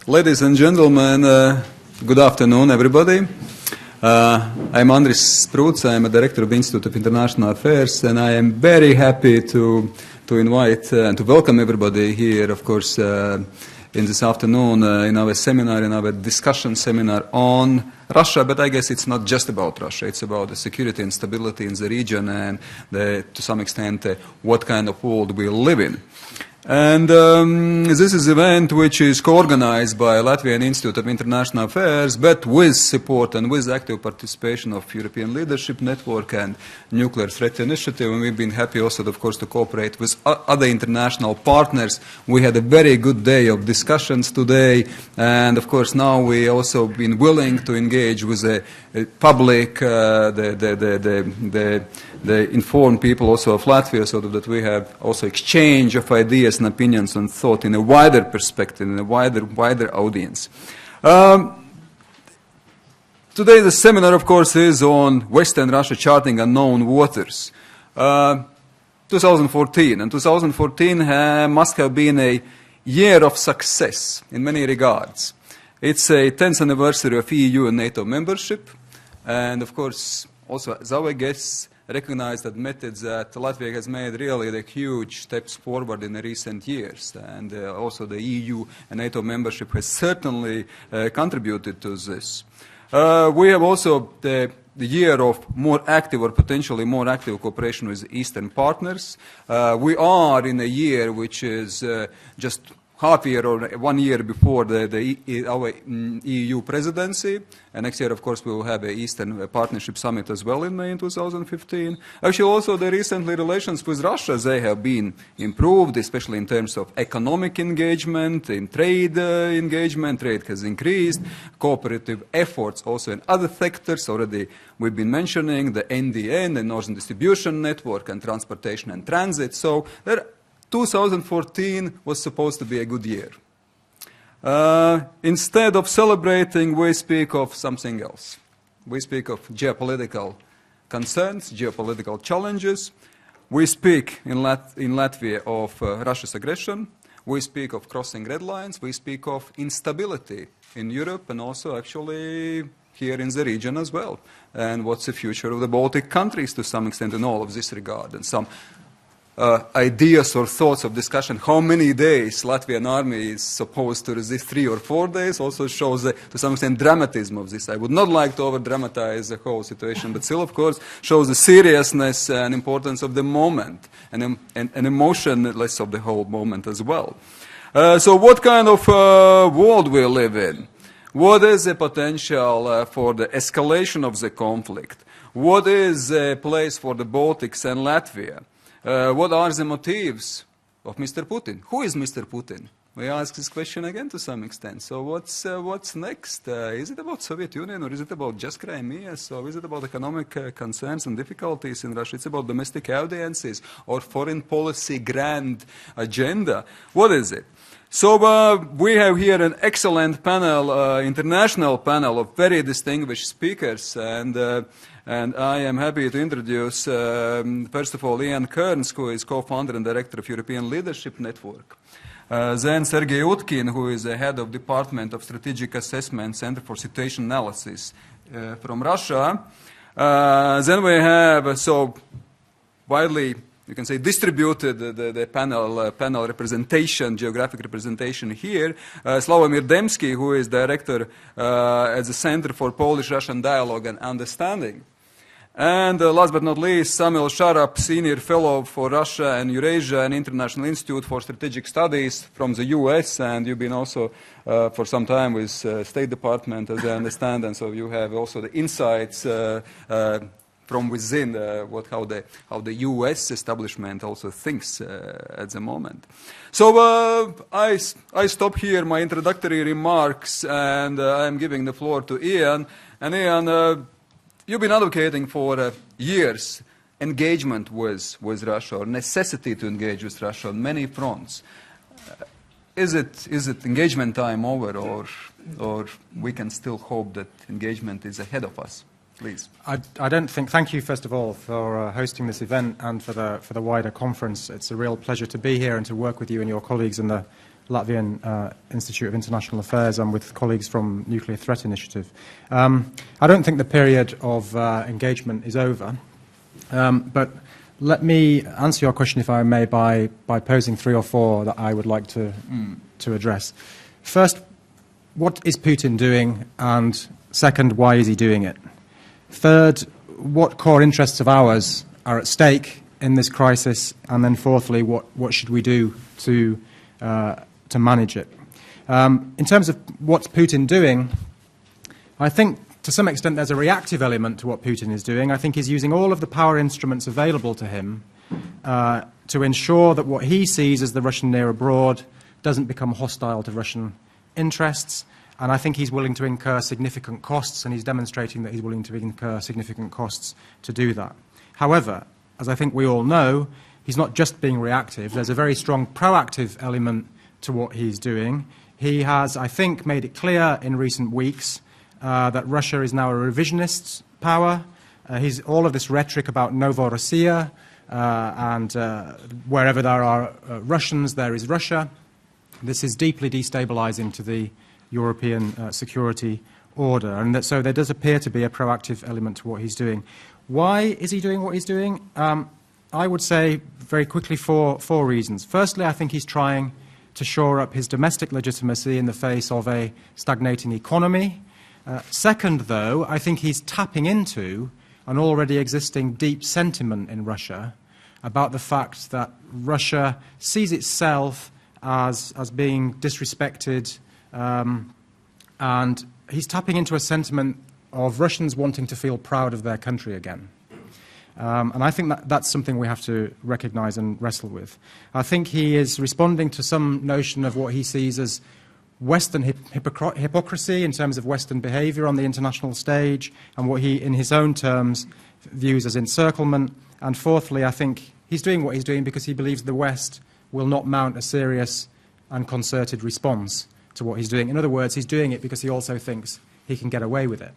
Ladies and gentlemen, good afternoon, everybody. I'm Andris Sprūds. I'm a director of the Institute of International Affairs, and I am very happy to invite and to welcome everybody here, of course, in this afternoon in our seminar, in our discussion seminar on Russia. But I guess it's not just about Russia. It's about the security and stability in the region and, to some extent, what kind of world we live in. And this is an event which is co-organized by Latvian Institute of International Affairs, but with support and with active participation of European Leadership Network and Nuclear Threat Initiative. And we've been happy also, of course, to cooperate with other international partners. We had a very good day of discussions today. And, of course, now we also been willing to engage with the public, the informed people also of Latvia, so that we have also exchange of ideas and opinions and thought in a wider perspective, in a wider audience. Today the seminar, of course, is on Western Russia charting unknown waters. 2014, and 2014 must have been a year of success in many regards. It's a 10th anniversary of EU and NATO membership, and of course, also as our guests recognized, admitted that Latvia has made really the huge steps forward in the recent years, and also the EU and NATO membership has certainly contributed to this. We have also the year of more active or potentially more active cooperation with Eastern partners. We are in a year which is just half year or 1 year before our EU presidency. And next year, of course, we will have an Eastern Partnership Summit as well in May in 2015. Actually, also the recently relations with Russia, they have been improved, especially in terms of economic engagement, in trade engagement. Trade has increased. Cooperative efforts also in other sectors. Already we've been mentioning the NDN, the Northern Distribution Network, and transportation and transit. So 2014 was supposed to be a good year. Instead of celebrating, we speak of something else. We speak of geopolitical concerns, geopolitical challenges. We speak in Latvia of Russia's aggression. We speak of crossing red lines. We speak of instability in Europe and also actually here in the region as well. And what's the future of the Baltic countries to some extent in all of this regard, and some ideas or thoughts of discussion. How many days Latvian army is supposed to resist? 3 or 4 days also shows to some extent dramatism of this. I would not like to over-dramatize the whole situation, but still, of course, shows the seriousness and importance of the moment and emotionless of the whole moment as well. So what kind of world we live in? What is the potential for the escalation of the conflict? What is the place for the Baltics and Latvia? What are the motives of Mr. Putin? Who is Mr. Putin? We ask this question again to some extent. So what's next? Is it about Soviet Union, or is it about just Crimea? So is it about economic concerns and difficulties in Russia? It's about domestic audiences or foreign policy grand agenda? What is it? So we have here an excellent panel, international panel of very distinguished speakers, and I am happy to introduce, first of all, Kearns, who is co-founder and director of European Leadership Network. Then Sergey Utkin, who is the head of Department of Strategic Assessment, Center for Situation Analysis from Russia. Then we have, so widely, you can say, distributed the panel representation, geographic representation here. Sławomir Dębski, who is director at the Center for Polish-Russian Dialogue and Understanding. And last but not least, Charap, Senior Fellow for Russia and Eurasia and International Institute for Strategic Studies from the US, and you've been also for some time with State Department, as I understand, and so you have also the insights from within how the U.S. establishment also thinks at the moment. So I stop here my introductory remarks, and I'm giving the floor to Ian. And Ian, you've been advocating for years engagement with Russia, or necessity to engage with Russia on many fronts. Is it engagement time over, or we can still hope that engagement is ahead of us? Please. I don't think. Thank you, first of all, for hosting this event and for the wider conference. It's a real pleasure to be here and to work with you and your colleagues in the Latvian Institute of International Affairs and with colleagues from Nuclear Threat Initiative. I don't think the period of engagement is over, but let me answer your question, if I may, by posing 3 or 4 that I would like to address. First, what is Putin doing? And second, why is he doing it? Third, what core interests of ours are at stake in this crisis? And then fourthly, what should we do to manage it? In terms of what's Putin doing, I think to some extent there's a reactive element to what Putin is doing. I think he's using all of the power instruments available to him to ensure that what he sees as the Russian near abroad doesn't become hostile to Russian interests. And I think he's willing to incur significant costs, and he's demonstrating that he's willing to incur significant costs to do that. However, as I think we all know, he's not just being reactive. There's a very strong proactive element to what he's doing. He has, I think, made it clear in recent weeks that Russia is now a revisionist power. All of this rhetoric about Novorossiya and wherever there are Russians, there is Russia. This is deeply destabilizing to the European security order. And so there does appear to be a proactive element to what he's doing. Why is he doing what he's doing? I would say very quickly 4 reasons. Firstly, I think he's trying to shore up his domestic legitimacy in the face of a stagnating economy. Second, though, I think he's tapping into an already existing deep sentiment in Russia about the fact that Russia sees itself as being disrespected, and he's tapping into a sentiment of Russians wanting to feel proud of their country again. And I think that's something we have to recognize and wrestle with. I think he is responding to some notion of what he sees as Western hypocrisy in terms of Western behavior on the international stage, and what he, in his own terms, views as encirclement. And fourthly, I think he's doing what he's doing because he believes the West will not mount a serious and concerted response to what he's doing. In other words, he's doing it because he also thinks he can get away with it.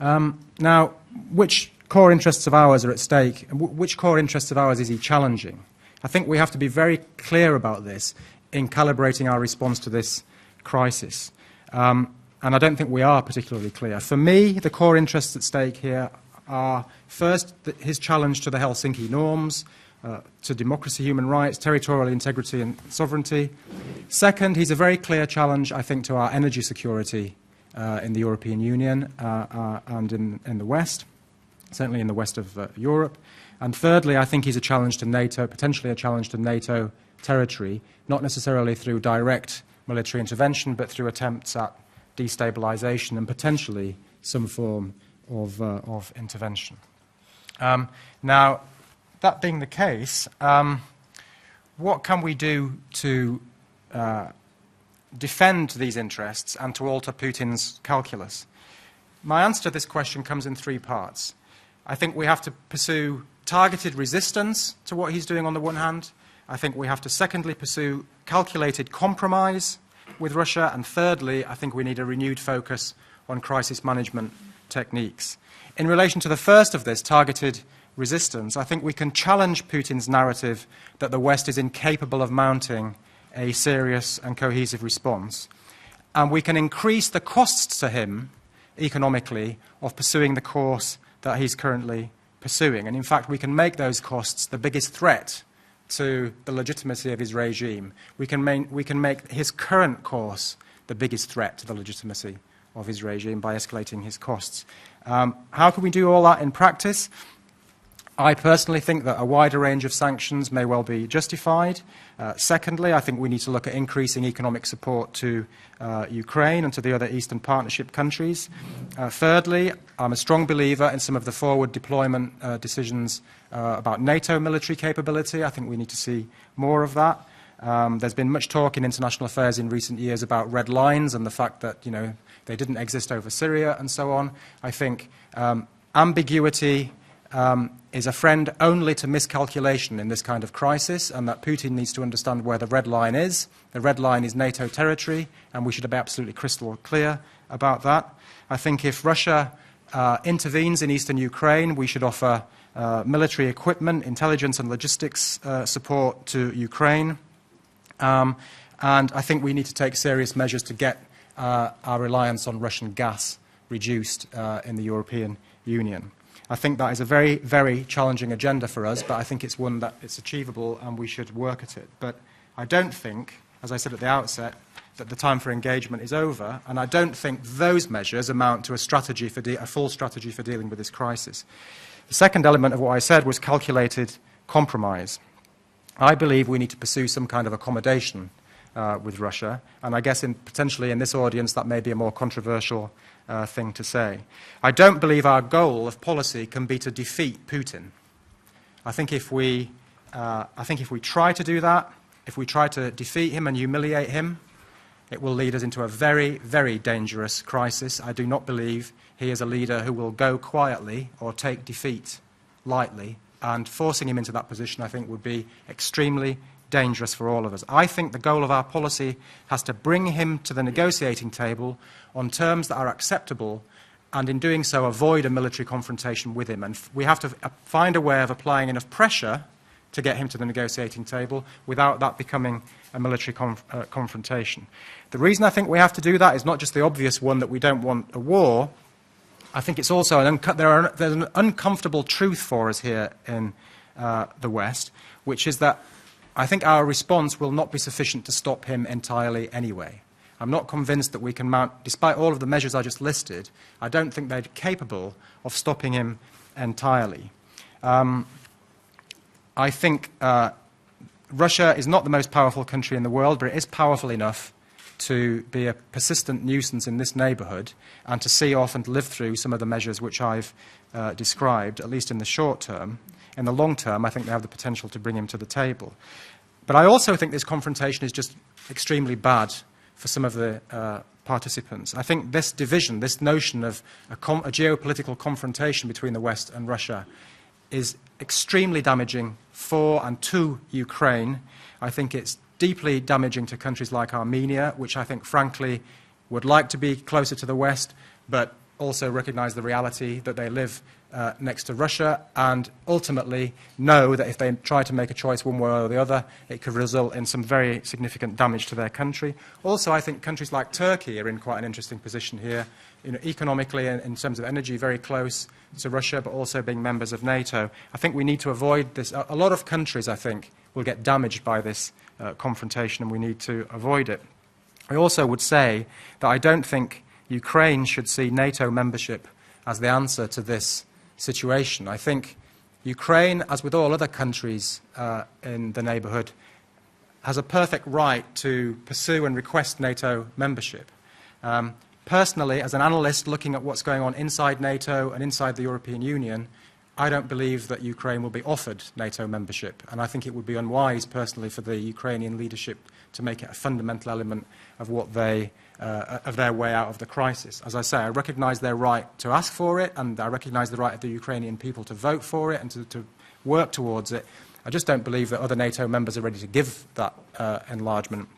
Now, which core interests of ours are at stake? Which core interests of ours is he challenging? I think we have to be very clear about this in calibrating our response to this crisis. And I don't think we are particularly clear. For me, the core interests at stake here are, first, his challenge to the Helsinki norms, to democracy, human rights, territorial integrity and sovereignty. Second, he's a very clear challenge, I think, to our energy security in the European Union and in the West, certainly in the west of Europe. And thirdly, I think he's a challenge to NATO, potentially a challenge to NATO territory, not necessarily through direct military intervention, but through attempts at destabilization and potentially some form of intervention. Now, that being the case, what can we do to defend these interests and to alter Putin's calculus? My answer to this question comes in 3 parts. I think we have to pursue targeted resistance to what he's doing on the one hand. I think we have to, secondly, pursue calculated compromise with Russia. And thirdly, I think we need a renewed focus on crisis management techniques. In relation to the first of this, targeted resistance, I think we can challenge Putin's narrative that the West is incapable of mounting a serious and cohesive response. And we can increase the costs to him economically of pursuing the course that he's currently pursuing. And in fact, we can make those costs the biggest threat to the legitimacy of his regime. We can make his current course the biggest threat to the legitimacy of his regime by escalating his costs. How can we do all that in practice? I personally think that a wider range of sanctions may well be justified. Secondly, I think we need to look at increasing economic support to Ukraine and to the other Eastern Partnership countries. Thirdly, I'm a strong believer in some of the forward deployment decisions about NATO military capability. I think we need to see more of that. There's been much talk in international affairs in recent years about red lines and the fact that, they didn't exist over Syria and so on. I think ambiguity is a friend only to miscalculation in this kind of crisis, and that Putin needs to understand where the red line is. The red line is NATO territory, and we should be absolutely crystal clear about that. I think if Russia intervenes in eastern Ukraine, we should offer military equipment, intelligence and logistics support to Ukraine. And I think we need to take serious measures to get our reliance on Russian gas reduced in the European Union. I think that is a very, very challenging agenda for us, but I think it's one that it's achievable and we should work at it. But I don't think, as I said at the outset, that the time for engagement is over, and I don't think those measures amount to a full strategy for dealing with this crisis. The second element of what I said was calculated compromise. I believe we need to pursue some kind of accommodation with Russia, and I guess potentially in this audience that may be a more controversial thing to say. I don't believe our goal of policy can be to defeat Putin. I think if we try to do that, if we try to defeat him and humiliate him, it will lead us into a very, very dangerous crisis. I do not believe he is a leader who will go quietly or take defeat lightly, and forcing him into that position, I think, would be extremely dangerous for all of us. I think the goal of our policy has to bring him to the negotiating table on terms that are acceptable, and in doing so avoid a military confrontation with him. And we have to find a way of applying enough pressure to get him to the negotiating table without that becoming a military confrontation. The reason I think we have to do that is not just the obvious one that we don't want a war. I think it's also there's an uncomfortable truth for us here in the West, which is that I think our response will not be sufficient to stop him entirely anyway. I'm not convinced that we can mount, despite all of the measures I just listed, I don't think they're capable of stopping him entirely. I think Russia is not the most powerful country in the world, but it is powerful enough to be a persistent nuisance in this neighbourhood and to see off and live through some of the measures which I've described, at least in the short term. In the long term, I think they have the potential to bring him to the table. But I also think this confrontation is just extremely bad for some of the participants. I think this division, this notion of a geopolitical confrontation between the West and Russia is extremely damaging for and to Ukraine. I think it's deeply damaging to countries like Armenia, which I think, frankly, would like to be closer to the West, but also recognise the reality that they live next to Russia, and ultimately know that if they try to make a choice one way or the other, it could result in some very significant damage to their country. Also, I think countries like Turkey are in quite an interesting position here, economically and in terms of energy, very close to Russia, but also being members of NATO. I think we need to avoid this. A lot of countries, I think, will get damaged by this confrontation, and we need to avoid it. I also would say that I don't think Ukraine should see NATO membership as the answer to this situation. I think Ukraine, as with all other countries in the neighbourhood, has a perfect right to pursue and request NATO membership. Personally, as an analyst looking at what's going on inside NATO and inside the European Union, I don't believe that Ukraine will be offered NATO membership, and I think it would be unwise, personally, for the Ukrainian leadership to make it a fundamental element of what of their way out of the crisis. As I say, I recognise their right to ask for it, and I recognise the right of the Ukrainian people to vote for it and to work towards it. I just don't believe that other NATO members are ready to give that enlargement,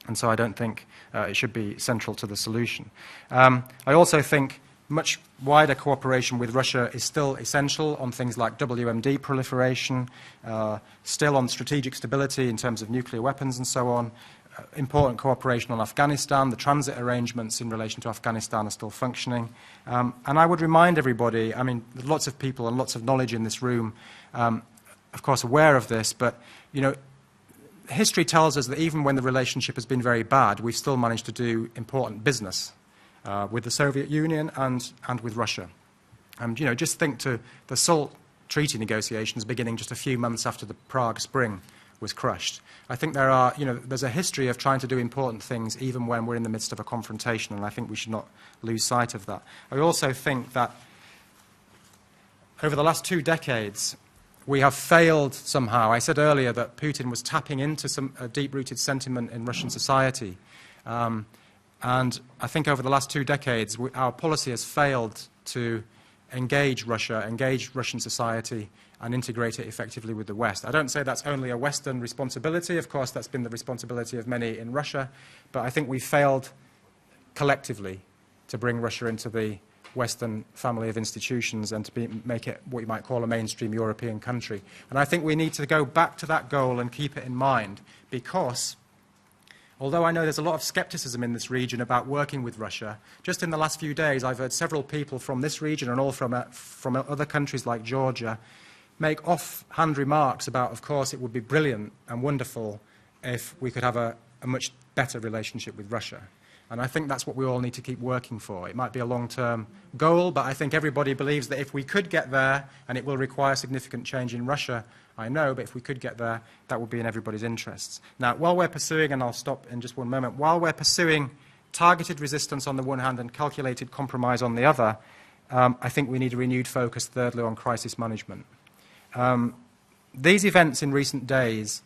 and so I don't think it should be central to the solution. I also think much wider cooperation with Russia is still essential on things like WMD proliferation, still on strategic stability in terms of nuclear weapons and so on. Important cooperation on Afghanistan. The transit arrangements in relation to Afghanistan are still functioning. And I would remind everybody, I mean, there's lots of people and lots of knowledge in this room, of course, aware of this, but, you know, history tells us that even when the relationship has been very bad, we've still managed to do important business with the Soviet Union and with Russia. And, you know, just think to the SALT treaty negotiations beginning just a few months after the Prague Spring was crushed. I think there's a history of trying to do important things even when we're in the midst of a confrontation, and I think we should not lose sight of that. I also think that over the last 2 decades, we have failed somehow. I said earlier that Putin was tapping into a deep-rooted sentiment in Russian society. And I think over the last 2 decades, our policy has failed to engage Russia, engage Russian society, and integrate it effectively with the West. I don't say that's only a Western responsibility. Of course, that's been the responsibility of many in Russia. But I think we failed collectively to bring Russia into the Western family of institutions and to make it what you might call a mainstream European country. And I think we need to go back to that goal and keep it in mind, because although I know there's a lot of skepticism in this region about working with Russia, just in the last few days I've heard several people from this region and all from other countries like Georgia make offhand remarks about, of course, it would be brilliant and wonderful if we could have a much better relationship with Russia. And I think that's what we all need to keep working for. It might be a long-term goal, but I think everybody believes that if we could get there, and it will require significant change in Russia, I know, but if we could get there, that would be in everybody's interests. Now, while we're pursuing, and I'll stop in just one moment, while we're pursuing targeted resistance on the one hand and calculated compromise on the other, I think we need a renewed focus, thirdly, on crisis management. These events in recent days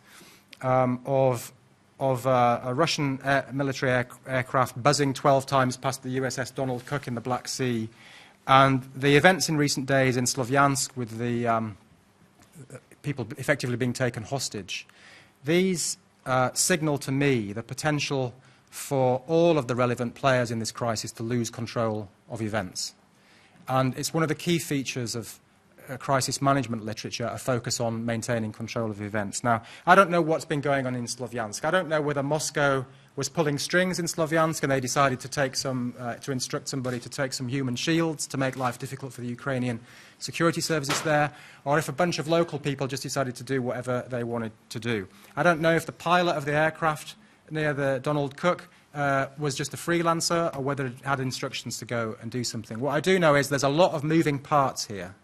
of a Russian military aircraft buzzing 12 times past the USS Donald Cook in the Black Sea, and the events in recent days in Slavyansk with the people effectively being taken hostage, these signal to me the potential for all of the relevant players in this crisis to lose control of events. And it's one of the key features of crisis management literature, a focus on maintaining control of events. Now, I don't know what's been going on in Slavyansk. I don't know whether Moscow was pulling strings in Slavyansk and they decided to take to instruct somebody to take some human shields to make life difficult for the Ukrainian security services there, or if a bunch of local people just decided to do whatever they wanted to do. I don't know if the pilot of the aircraft near the Donald Cook was just a freelancer or whether it had instructions to go and do something. What I do know is there's a lot of moving parts here.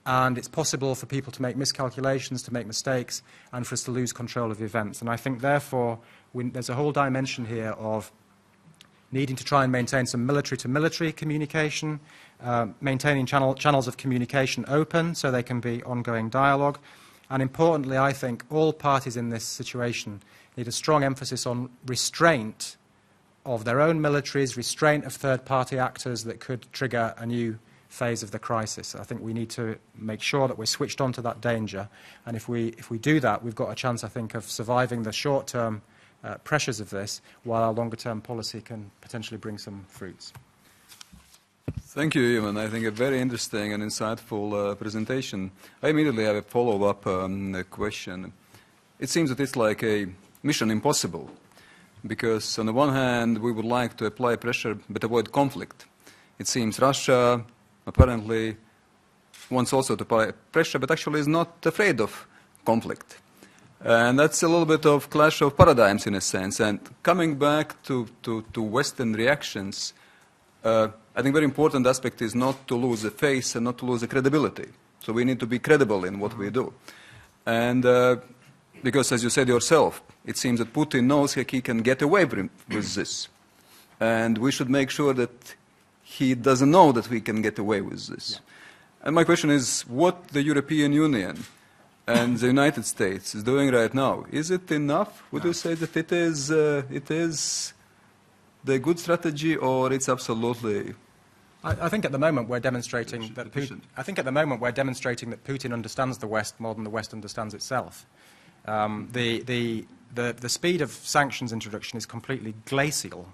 And it's possible for people to make miscalculations, to make mistakes, and for us to lose control of events. And I think, therefore, there's a whole dimension here of needing to try and maintain some military-to-military communication, maintaining channels of communication open so they can be ongoing dialogue. And importantly, I think all parties in this situation need a strong emphasis on restraint of their own militaries, restraint of third-party actors that could trigger a new phase of the crisis. I think we need to make sure that we're switched on to that danger, and if we do that, we've got a chance, I think, of surviving the short-term pressures of this, while our longer-term policy can potentially bring some fruits. Thank you, Ivan. I think a very interesting and insightful presentation. I immediately have a follow-up question. It seems that it's like a mission impossible, because on the one hand, we would like to apply pressure but avoid conflict. It seems Russia apparently wants also to apply pressure, but actually is not afraid of conflict. And that's a little bit of clash of paradigms in a sense. And coming back to Western reactions, I think very important aspect is not to lose the face and not to lose the credibility. So we need to be credible in what we do. And because, as you said yourself, it seems that Putin knows that he can get away with this. And we should make sure that he doesn't know that we can get away with this. Yeah. And my question is, what the European Union and the United States is doing right now, is it enough? Would you say that it is the good strategy, or it's absolutely? I think at the moment we're demonstrating that Putin understands the West more than the West understands itself. The speed of sanctions introduction is completely glacial.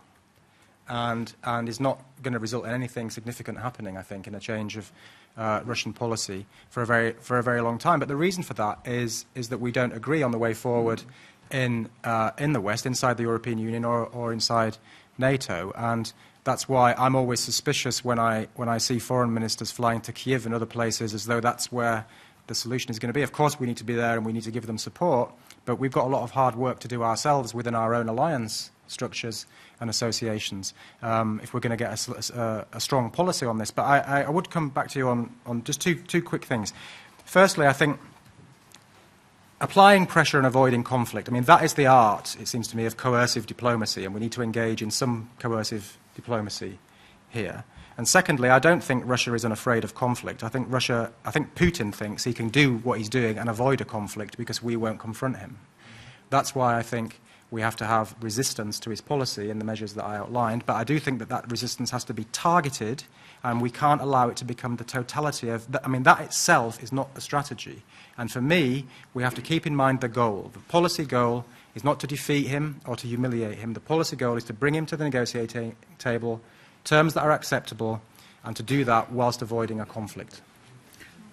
And is not going to result in anything significant happening, I think, in a change of Russian policy for a very long time. But the reason for that is that we don't agree on the way forward in the West, inside the European Union or inside NATO. And that's why I'm always suspicious when I see foreign ministers flying to Kiev and other places as though that's where the solution is going to be. Of course, we need to be there and we need to give them support, but we've got a lot of hard work to do ourselves within our own alliance structures and associations if we're going to get a strong policy on this. But I would come back to you on just two quick things. Firstly, I think applying pressure and avoiding conflict, I mean, that is the art, it seems to me, of coercive diplomacy, and we need to engage in some coercive diplomacy here. And secondly, I don't think Russia is unafraid of conflict. I think Putin thinks he can do what he's doing and avoid a conflict because we won't confront him. That's why I think we have to have resistance to his policy in the measures that I outlined, but I do think that resistance has to be targeted, and we can't allow it to become the totality of that. I mean, that itself is not the strategy. And for me, we have to keep in mind the goal. The policy goal is not to defeat him or to humiliate him. The policy goal is to bring him to the negotiating table, terms that are acceptable, and to do that whilst avoiding a conflict.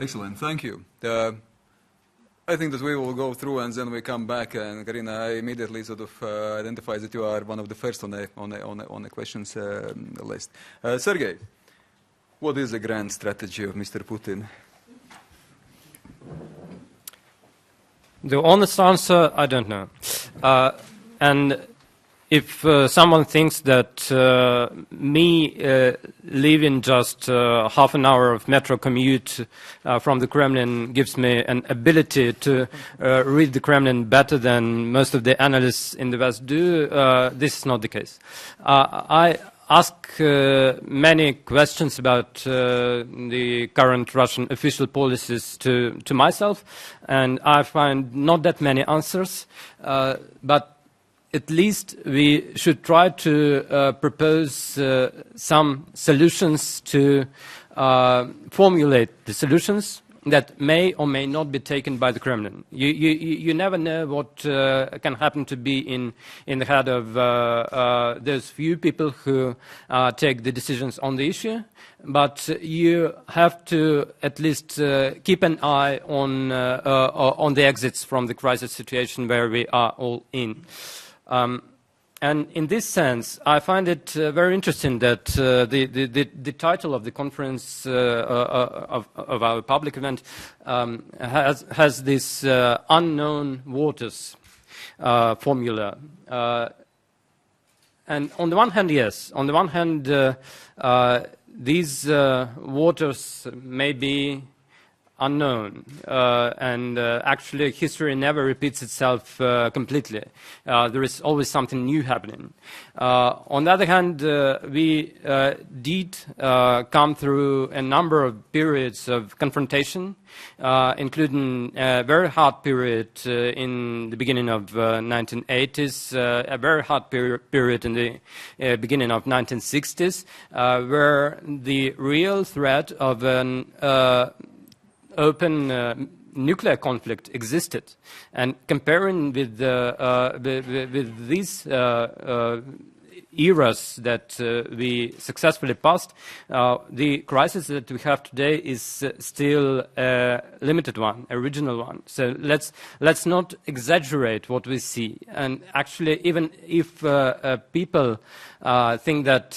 Excellent, thank you. I think that we will go through and then we come back, and Karina immediately sort of identifies that you are one of the first on the questions list. Sergey, what is the grand strategy of Mr. Putin? The honest answer, I don't know. And if someone thinks that me leaving just half an hour of metro commute from the Kremlin gives me an ability to read the Kremlin better than most of the analysts in the West do, this is not the case. I ask many questions about the current Russian official policies to myself, and I find not that many answers, but at least we should try to propose some solutions, to formulate the solutions that may or may not be taken by the Kremlin. You never know what can happen to be in the head of those few people who take the decisions on the issue, but you have to at least keep an eye on the exits from the crisis situation where we are all in. And in this sense, I find it very interesting that the title of the conference of our public event has this unknown waters formula. And on the one hand, yes. On the one hand, these waters may be unknown, and actually history never repeats itself completely. There is always something new happening. On the other hand, we did come through a number of periods of confrontation, including a very hard period in the beginning of 1980s, a very hard period in the beginning of 1960s, where the real threat of an open nuclear conflict existed, and comparing with these eras that we successfully passed, the crisis that we have today is still a limited one, a regional one. So let's not exaggerate what we see. And actually, even if people think that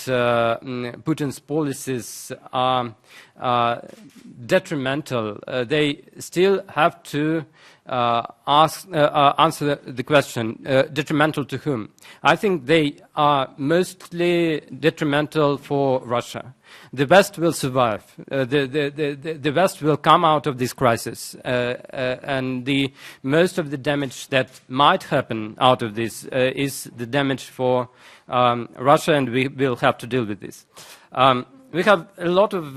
Putin's policies are detrimental, they still have to answer the question, detrimental to whom? I think they are mostly detrimental for Russia. The West will survive. The West will come out of this crisis, and most of the damage that might happen out of this is the damage for Russia, and we will have to deal with this. We have a lot of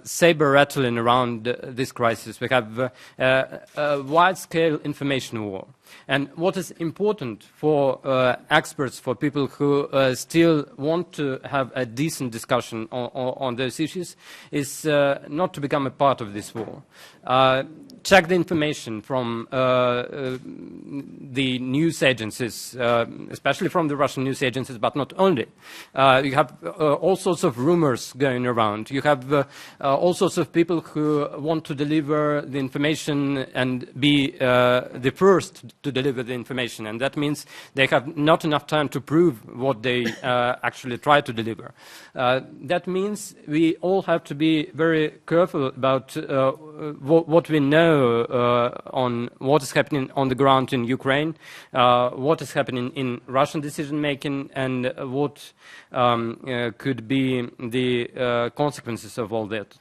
saber rattling around this crisis. We have a wide-scale information war. And what is important for experts, for people who still want to have a decent discussion on those issues, is not to become a part of this war. Check the information from the news agencies, especially from the Russian news agencies, but not only. You have all sorts of rumors going around. You have all sorts of people who want to deliver the information and be the first to deliver the information, and that means they have not enough time to prove what they actually try to deliver. That means we all have to be very careful about what we know on what is happening on the ground in Ukraine, what is happening in Russian decision-making, and what could be the consequences of all that.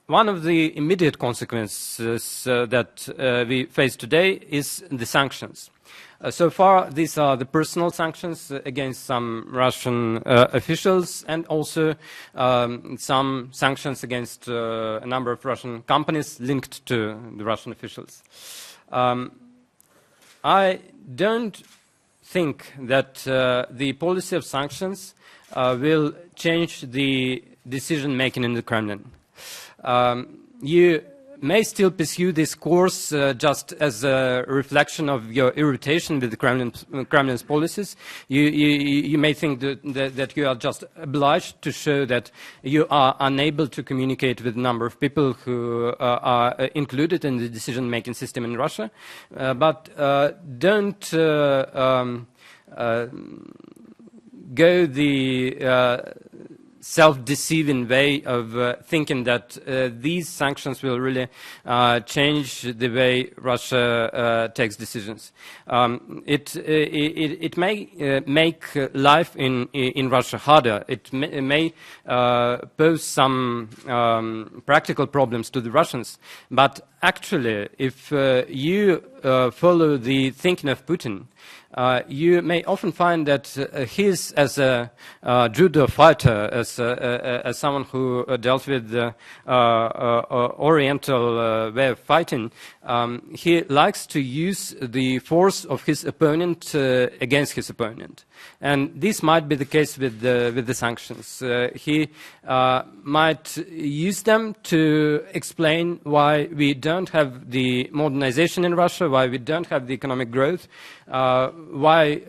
One of the immediate consequences that we face today is the sanctions. So far, these are the personal sanctions against some Russian officials, and also some sanctions against a number of Russian companies linked to the Russian officials. I don't think that the policy of sanctions will change the decision-making in the Kremlin. You may still pursue this course just as a reflection of your irritation with the Kremlin's policies. You may think that you are just obliged to show that you are unable to communicate with a number of people who are included in the decision-making system in Russia, but don't go the self-deceiving way of thinking that these sanctions will really change the way Russia takes decisions. It may make life in Russia harder. It may pose some practical problems to the Russians. But actually, if you follow the thinking of Putin, you may often find that he's, as a judo fighter, as someone who dealt with the Oriental way of fighting, he likes to use the force of his opponent against his opponent. And this might be the case with the sanctions. He might use them to explain why we don't have the modernization in Russia, why we don't have the economic growth, why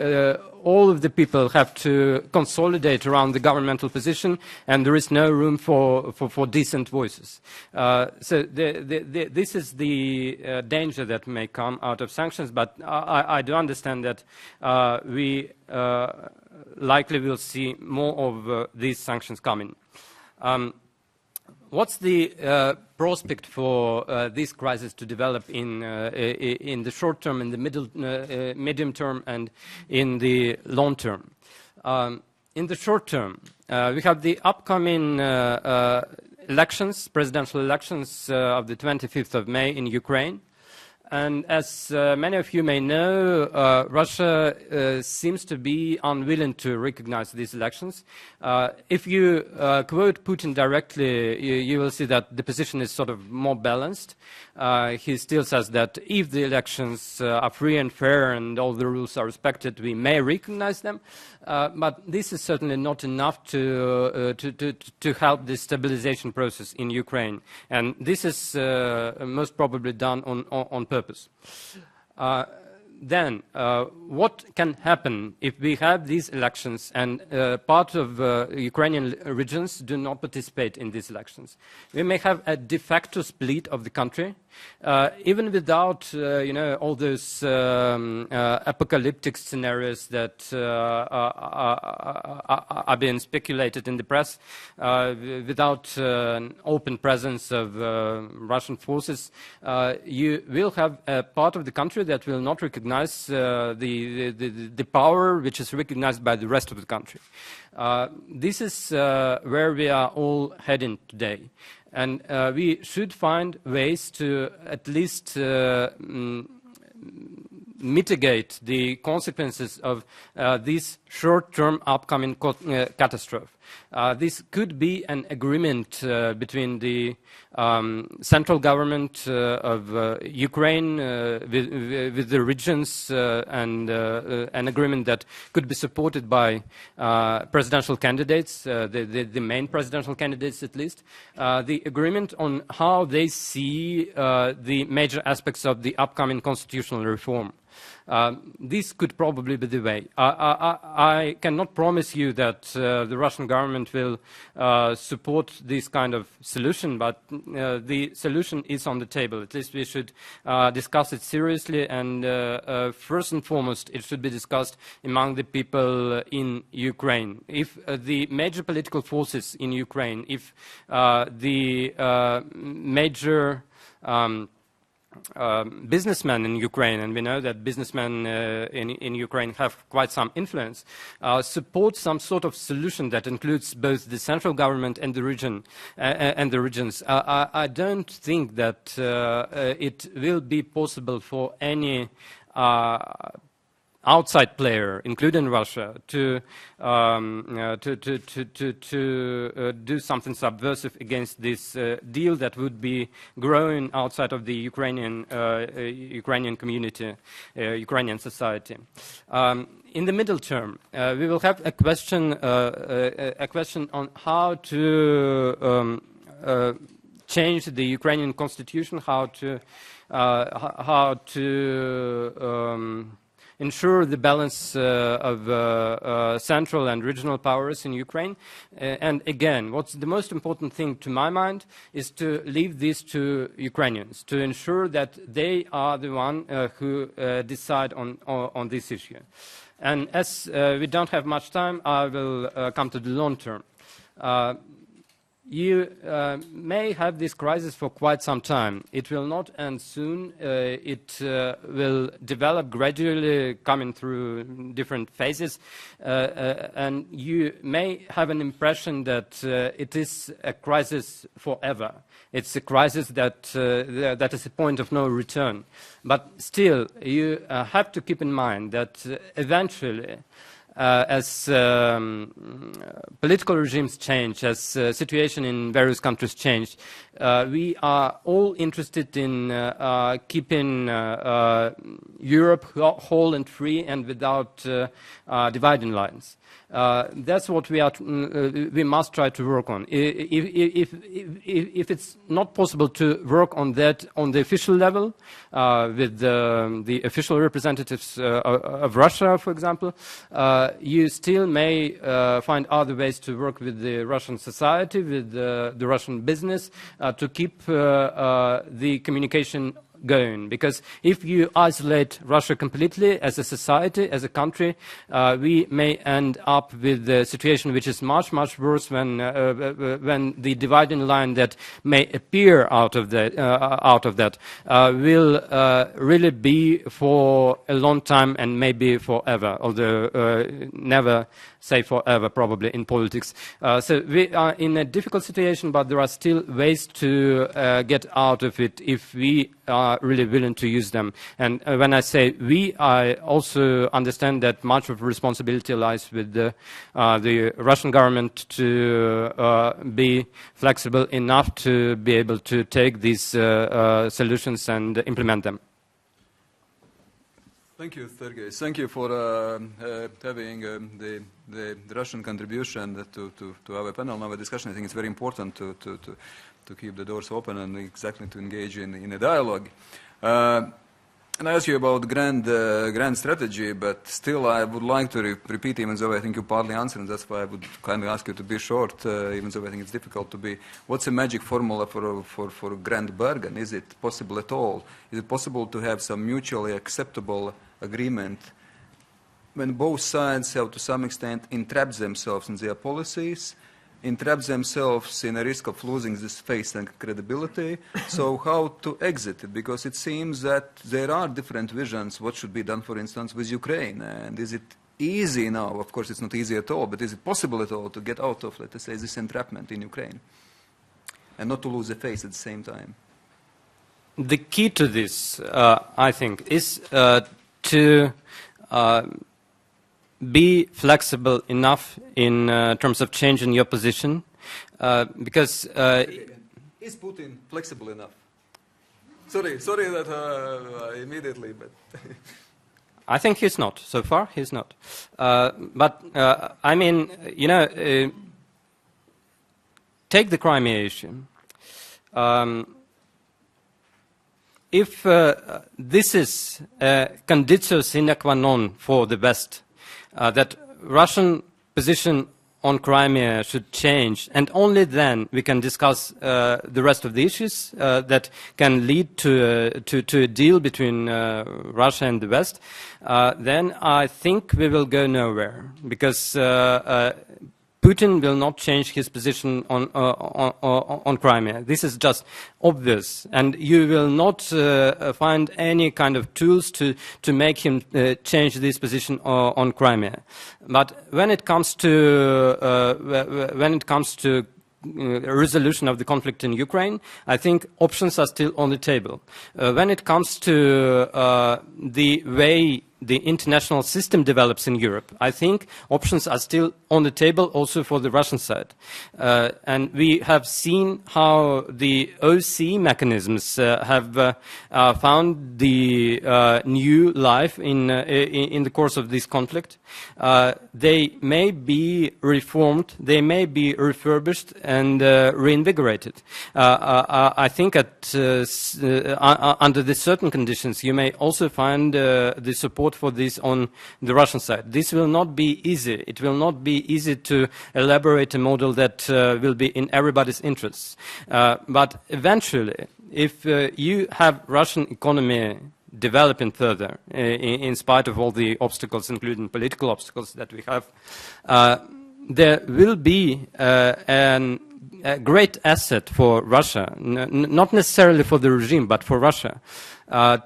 all of the people have to consolidate around the governmental position, and there is no room for decent voices. So this is the danger that may come out of sanctions, but I do understand that we likely will see more of these sanctions coming. What's the prospect for this crisis to develop in the short term, in the medium term, and in the long term? In the short term, we have the upcoming elections, presidential elections of the 25th of May in Ukraine. And as many of you may know, Russia seems to be unwilling to recognize these elections. If you quote Putin directly, you will see that the position is sort of more balanced. He still says that if the elections are free and fair and all the rules are respected, we may recognize them. But this is certainly not enough to help the stabilization process in Ukraine. And this is most probably done on purpose. Then, what can happen if we have these elections and part of Ukrainian regions do not participate in these elections? We may have a de facto split of the country, even without, all those apocalyptic scenarios that are being speculated in the press, without open presence of Russian forces. You will have a part of the country that will not recognize the power which is recognized by the rest of the country. This is where we are all heading today. And we should find ways to at least mitigate the consequences of this short-term upcoming catastrophe. This could be an agreement between the central government of Ukraine with the regions and an agreement that could be supported by presidential candidates, the main presidential candidates at least, the agreement on how they see the major aspects of the upcoming constitutional reform. This could probably be the way. I cannot promise you that the Russian government will support this kind of solution, but the solution is on the table. At least we should discuss it seriously, and first and foremost, it should be discussed among the people in Ukraine. If the major political forces in Ukraine, if the major businessmen in Ukraine, and we know that businessmen in Ukraine have quite some influence, support some sort of solution that includes both the central government and the region and the regions. I don't think that it will be possible for any outside player, including Russia, to do something subversive against this deal that would be growing outside of the Ukrainian community, Ukrainian society. In the middle term, we will have a question on how to change the Ukrainian constitution, how to ensure the balance of central and regional powers in Ukraine. And again, what's the most important thing to my mind is to leave this to Ukrainians, to ensure that they are the one who decide on this issue. And as we don't have much time, I will come to the long term. You may have this crisis for quite some time. It will not end soon. It will develop gradually, coming through different phases. And you may have an impression that it is a crisis forever. It's a crisis that is a point of no return. But still, you have to keep in mind that eventually, as political regimes change, as situation in various countries change, we are all interested in keeping Europe whole and free and without dividing lines. That's what we must try to work on. If it's not possible to work on that on the official level, with the official representatives of Russia, for example, you still may find other ways to work with the Russian society, with the Russian business, to keep the communication going. Because if you isolate Russia completely as a society, as a country, we may end up with a situation which is much, much worse when the dividing line that may appear out of that will really be for a long time and maybe forever, although never say forever probably in politics. So we are in a difficult situation, but there are still ways to get out of it if we are really willing to use them. And when I say we, I also understand that much of responsibility lies with the Russian government to be flexible enough to be able to take these solutions and implement them. Thank you, Sergey. Thank you for having the Russian contribution to our panel, our discussion. I think it's very important to keep the doors open and exactly to engage in a dialogue. And I asked you about grand strategy, but still I would like to repeat, even though I think you partly answered, and that's why I would kindly ask you to be short, even though I think it's difficult to be. What's the magic formula for grand bargain? Is it possible at all? Is it possible to have some mutually acceptable agreement when both sides have to some extent entrapped themselves in their policies, entrapped themselves in a risk of losing this face and credibility? So how to exit it? Because it seems that there are different visions what should be done, for instance, with Ukraine. And is it easy now? Of course, it's not easy at all, but is it possible at all to get out of, let us say, this entrapment in Ukraine and not to lose the face at the same time? The key to this, I think, is to be flexible enough in terms of changing your position, because... is Putin flexible enough? Sorry that immediately, but... I think he's not. So far, he's not. But, I mean, you know, take the Crimea issue. If this is a conditio sine qua non for the West, that Russian position on Crimea should change, and only then we can discuss the rest of the issues that can lead to a deal between Russia and the West, then I think we will go nowhere, because Putin will not change his position on Crimea. This is just obvious, and you will not find any kind of tools to make him change this position on Crimea. But when it comes to resolution of the conflict in Ukraine, I think options are still on the table. When it comes to the way the international system develops in Europe, I think options are still on the table also for the Russian side. And we have seen how the OC mechanisms have found the new life in the course of this conflict. They may be reformed, they may be refurbished and reinvigorated. I think under the certain conditions you may also find the support for this on the Russian side. This will not be easy. It will not be easy to elaborate a model that will be in everybody's interests. But eventually, if you have Russian economy developing further, in spite of all the obstacles, including political obstacles that we have, there will be a great asset for Russia, not necessarily for the regime, but for Russia,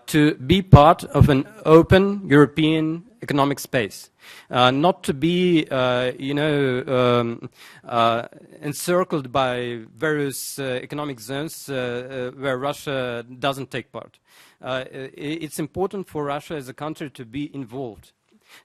to be part of an open European economic space, not to be, encircled by various economic zones where Russia doesn't take part. It's important for Russia as a country to be involved.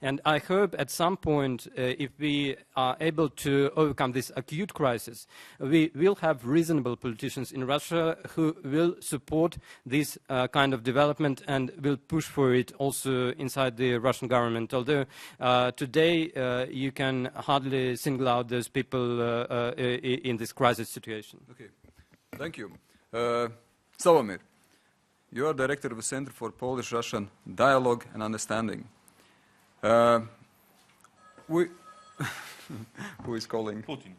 And I hope at some point, if we are able to overcome this acute crisis, we will have reasonable politicians in Russia who will support this kind of development and will push for it also inside the Russian government. Although today you can hardly single out those people in this crisis situation. Okay, thank you. Sławomir, you are director of the Center for Polish-Russian Dialogue and Understanding. Who is calling? Putin.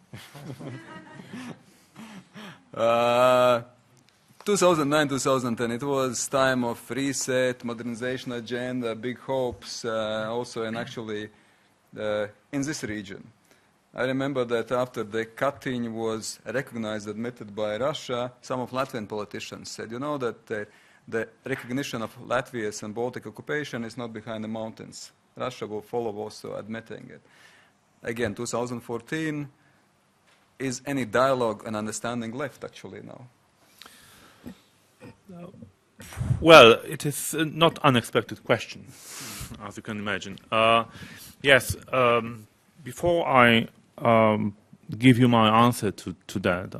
2009-2010, it was time of reset, modernization agenda, big hopes, also and actually in this region. I remember that after the cutting was recognized, admitted by Russia, some of Latvian politicians said, you know, that the recognition of Latvia's and Baltic occupation is not behind the mountains. Russia will follow also admitting it. Again, 2014, is any dialogue and understanding left actually now? Well, it is a not unexpected question, as you can imagine. Yes, before I give you my answer to that,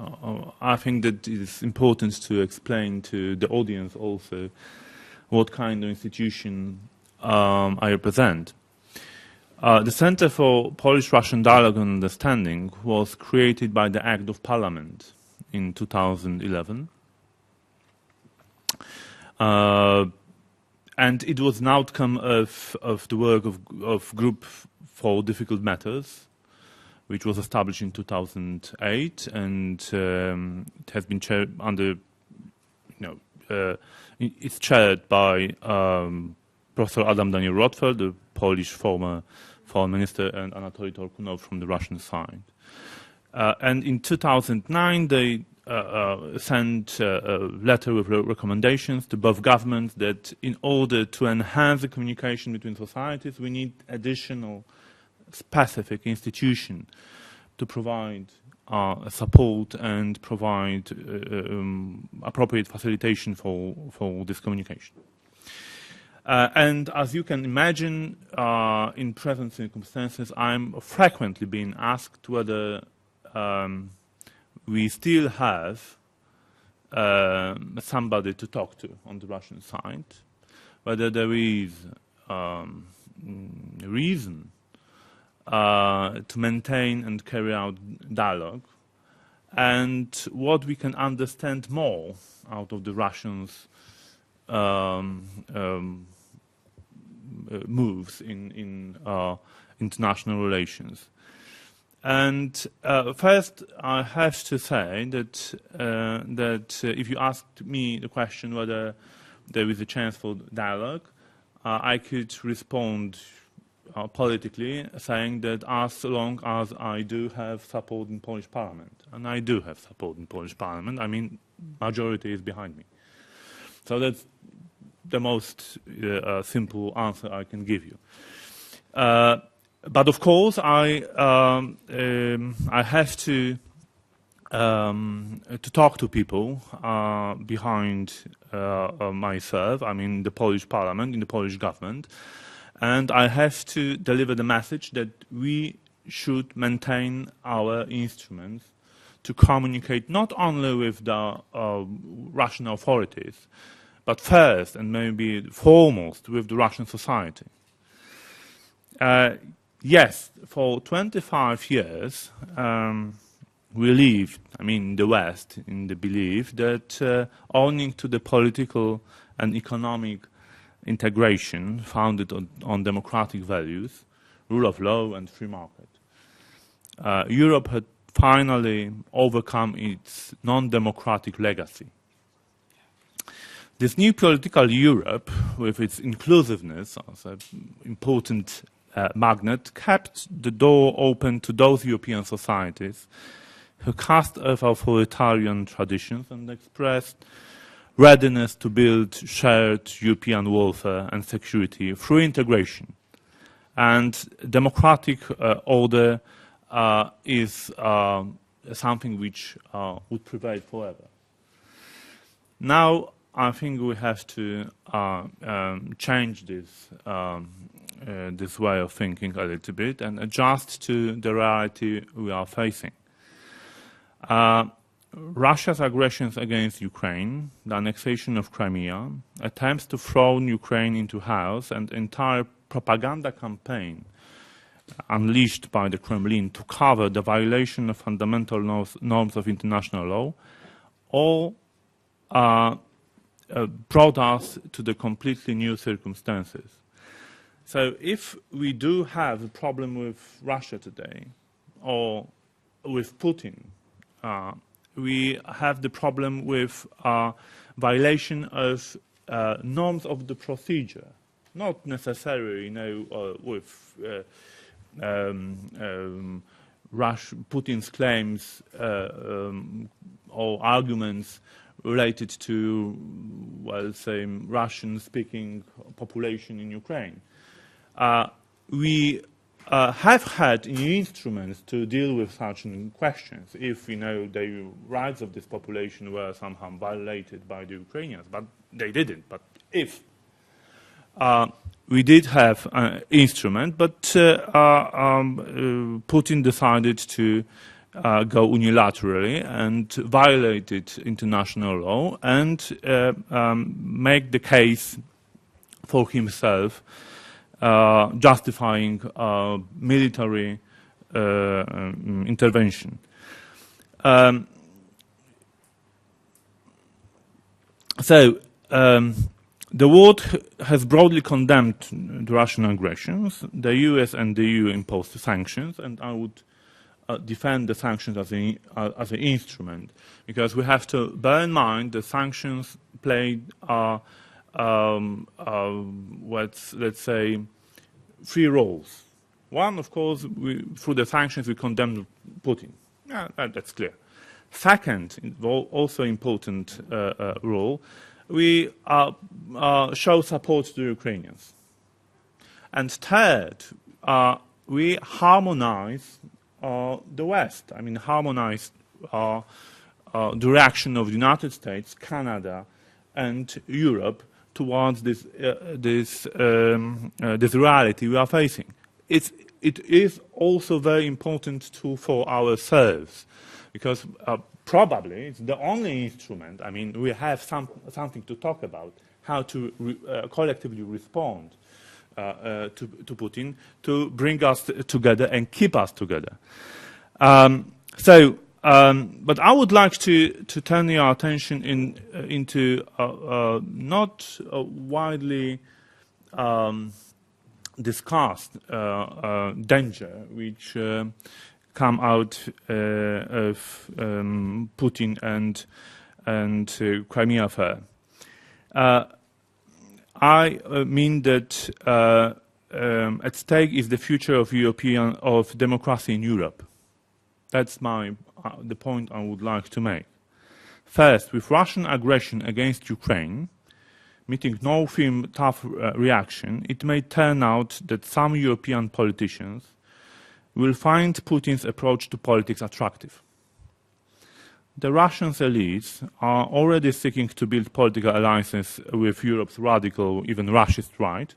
I think that it is important to explain to the audience also what kind of institution I represent. The Center for Polish-Russian Dialogue and Understanding was created by the Act of Parliament in 2011. And it was an outcome of the work of Group for Difficult Matters, which was established in 2008, and it has been chaired under, it's chaired by Professor Adam Daniel Rotfeld, the Polish former foreign minister, and Anatoly Torkunov from the Russian side. And in 2009, they sent a letter with recommendations to both governments that in order to enhance the communication between societies, we need additional specific institution to provide support and provide appropriate facilitation for this communication. And as you can imagine, in present circumstances, I'm frequently being asked whether we still have somebody to talk to on the Russian side, whether there is reason to maintain and carry out dialogue, and what we can understand more out of the Russians' moves in international relations. And first, I have to say that if you asked me the question whether there is a chance for dialogue, I could respond politically, saying that as long as I do have support in Polish Parliament, and I do have support in Polish Parliament, I mean, majority is behind me. So that's the most simple answer I can give you. But of course, I have to talk to people behind myself. I mean, the Polish Parliament, in the Polish government, And I have to deliver the message that we should maintain our instruments to communicate not only with the Russian authorities, but first and maybe foremost with the Russian society. Yes, for 25 years, we lived, in the West, in the belief that owing to the political and economic integration founded on democratic values, rule of law and free market, Europe had finally overcome its non-democratic legacy. This new political Europe, with its inclusiveness as an important magnet, kept the door open to those European societies who cast off authoritarian traditions and expressed readiness to build shared European welfare and security through integration. And democratic order is something which would prevail forever. Now, I think we have to change this this way of thinking a little bit and adjust to the reality we are facing. Russia's aggressions against Ukraine, the annexation of Crimea, attempts to throw Ukraine into chaos, and entire propaganda campaign unleashed by the Kremlin to cover the violation of fundamental norms of international law, all brought us to the completely new circumstances. So if we do have a problem with Russia today, or with Putin, we have the problem with violation of norms of the procedure, not necessarily, with Putin's claims or arguments related to, well, say, Russian-speaking population in Ukraine. We have had instruments to deal with such questions if, the rights of this population were somehow violated by the Ukrainians, but they didn't. But if we did have an instrument, but Putin decided to go unilaterally and violated international law and make the case for himself, justifying military intervention. The world has broadly condemned the Russian aggressions. The US and the EU imposed sanctions, and I would defend the sanctions as an instrument, because we have to bear in mind the sanctions played let's say, three roles. One, of course, through the sanctions we condemn Putin. Yeah, that's clear. Second, also important role, we show support to the Ukrainians. And third, we harmonize the West. Harmonize the reaction of the United States, Canada, and Europe towards this reality we are facing. It is also very important too for ourselves, because probably it's the only instrument. We have something to talk about, how to collectively respond to Putin, to bring us together and keep us together. But I would like to turn your attention into not widely discussed danger which come out of Putin and Crimea affair. I mean that at stake is the future of democracy in Europe. That's the point I would like to make. First, with Russian aggression against Ukraine meeting no firm tough reaction, it may turn out that some European politicians will find Putin's approach to politics attractive. The Russian elites are already seeking to build political alliances with Europe's radical, even Russian right,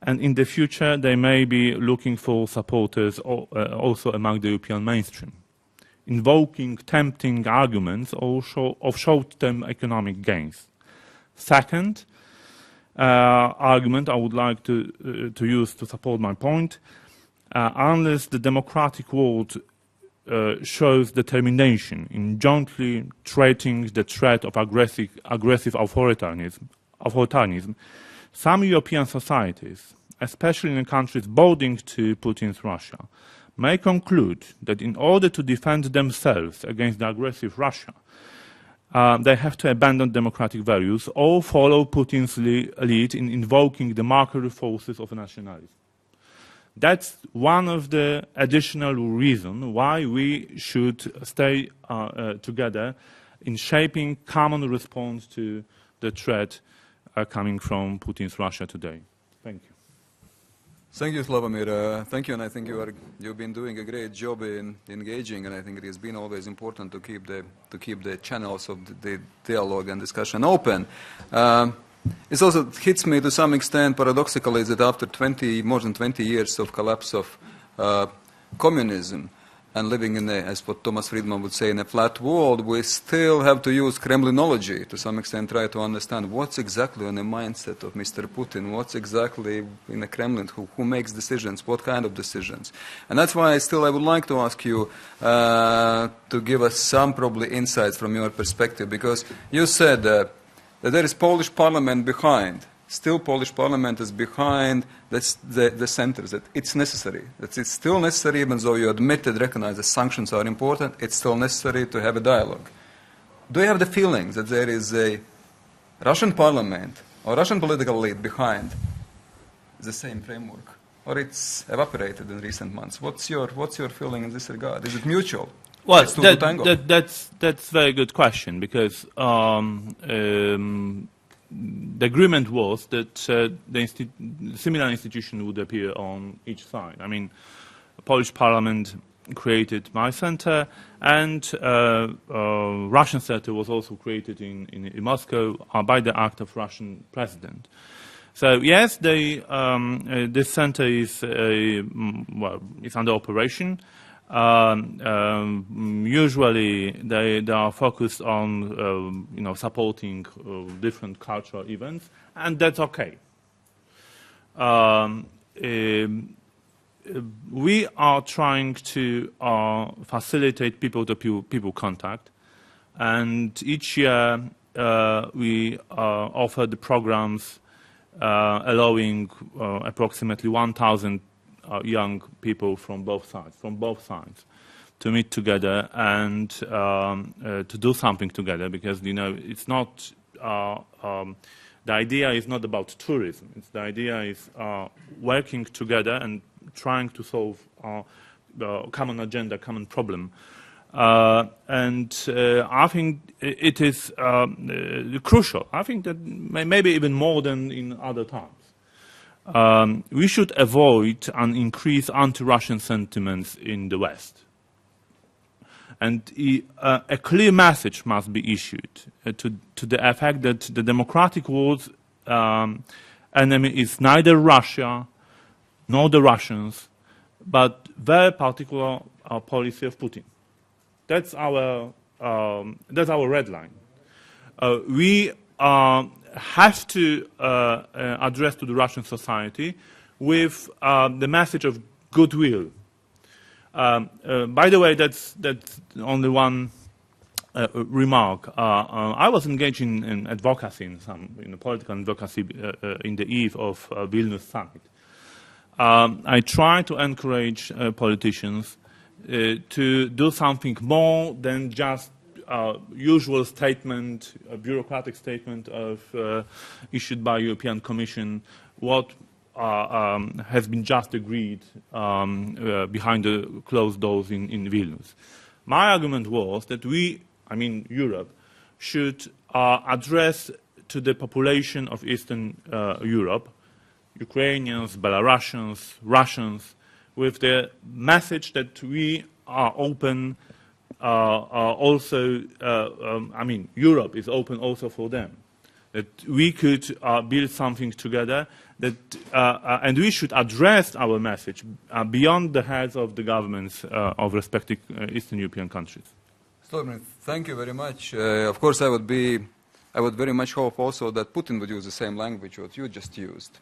And in the future, they may be looking for supporters also among the European mainstream, invoking tempting arguments of short-term economic gains. Second argument I would like to use to support my point, unless the democratic world shows determination in jointly treating the threat of aggressive authoritarianism, some European societies, especially in countries bordering to Putin's Russia, may conclude that in order to defend themselves against the aggressive Russia, they have to abandon democratic values or follow Putin's lead in invoking the marker forces of nationalism. That's one of the additional reasons why we should stay together in shaping common response to the threat coming from Putin's Russia today. Thank you. Thank you, Sławomir. Thank you, and I think you've been doing a great job in engaging, and I think it has been always important to keep the channels of the dialogue and discussion open. It also hits me to some extent paradoxically that after more than 20 years of collapse of communism and living in as what Thomas Friedman would say, in a flat world, we still have to use Kremlinology to some extent, try to understand what's exactly on the mindset of Mr. Putin, what's exactly in the Kremlin, who makes decisions, what kind of decisions. And that's why I would like to ask you to give us some probably insights from your perspective, because you said that there is Polish parliament behind. Still, Polish parliament is behind the centers, that it's necessary. That it's still necessary, even though you admit and recognize that sanctions are important, it's still necessary to have a dialogue. Do you have the feeling that there is a Russian parliament or Russian political elite behind the same framework? Or it's evaporated in recent months? What's your feeling in this regard? Is it mutual? Well, that's a very good question, because the agreement was that similar institution would appear on each side. I mean, the Polish parliament created my center, and Russian center was also created in Moscow by the act of Russian president. So yes, this center is it's under operation. Usually they are focused on supporting different cultural events, and that's okay. We are trying to facilitate people-to-people contact, and each year we offer the programs allowing approximately 1,000 young people from both sides to meet together and to do something together, because it's not the idea is not about tourism. The idea is working together and trying to solve common agenda, common problem. And I think it is crucial. I think that maybe even more than in other times. We should avoid an increased anti-Russian sentiments in the West. And a clear message must be issued to the effect that the democratic world's enemy is neither Russia nor the Russians, but very particular policy of Putin. That's our red line. We have to address to the Russian society with the message of goodwill. By the way, that's only one remark. I was engaged in advocacy, in political advocacy in the eve of Vilnius summit. I try to encourage politicians to do something more than just usual statement, a bureaucratic statement issued by European Commission, what has been just agreed behind the closed doors in Vilnius. My argument was that Europe, should address to the population of Eastern Europe, Ukrainians, Belarusians, Russians, with the message that we are open. Europe is open also for them. that we could build something together, that, and we should address our message beyond the heads of the governments of respective Eastern European countries. Sławomir, thank you very much. Of course, I would very much hope also that Putin would use the same language what you just used,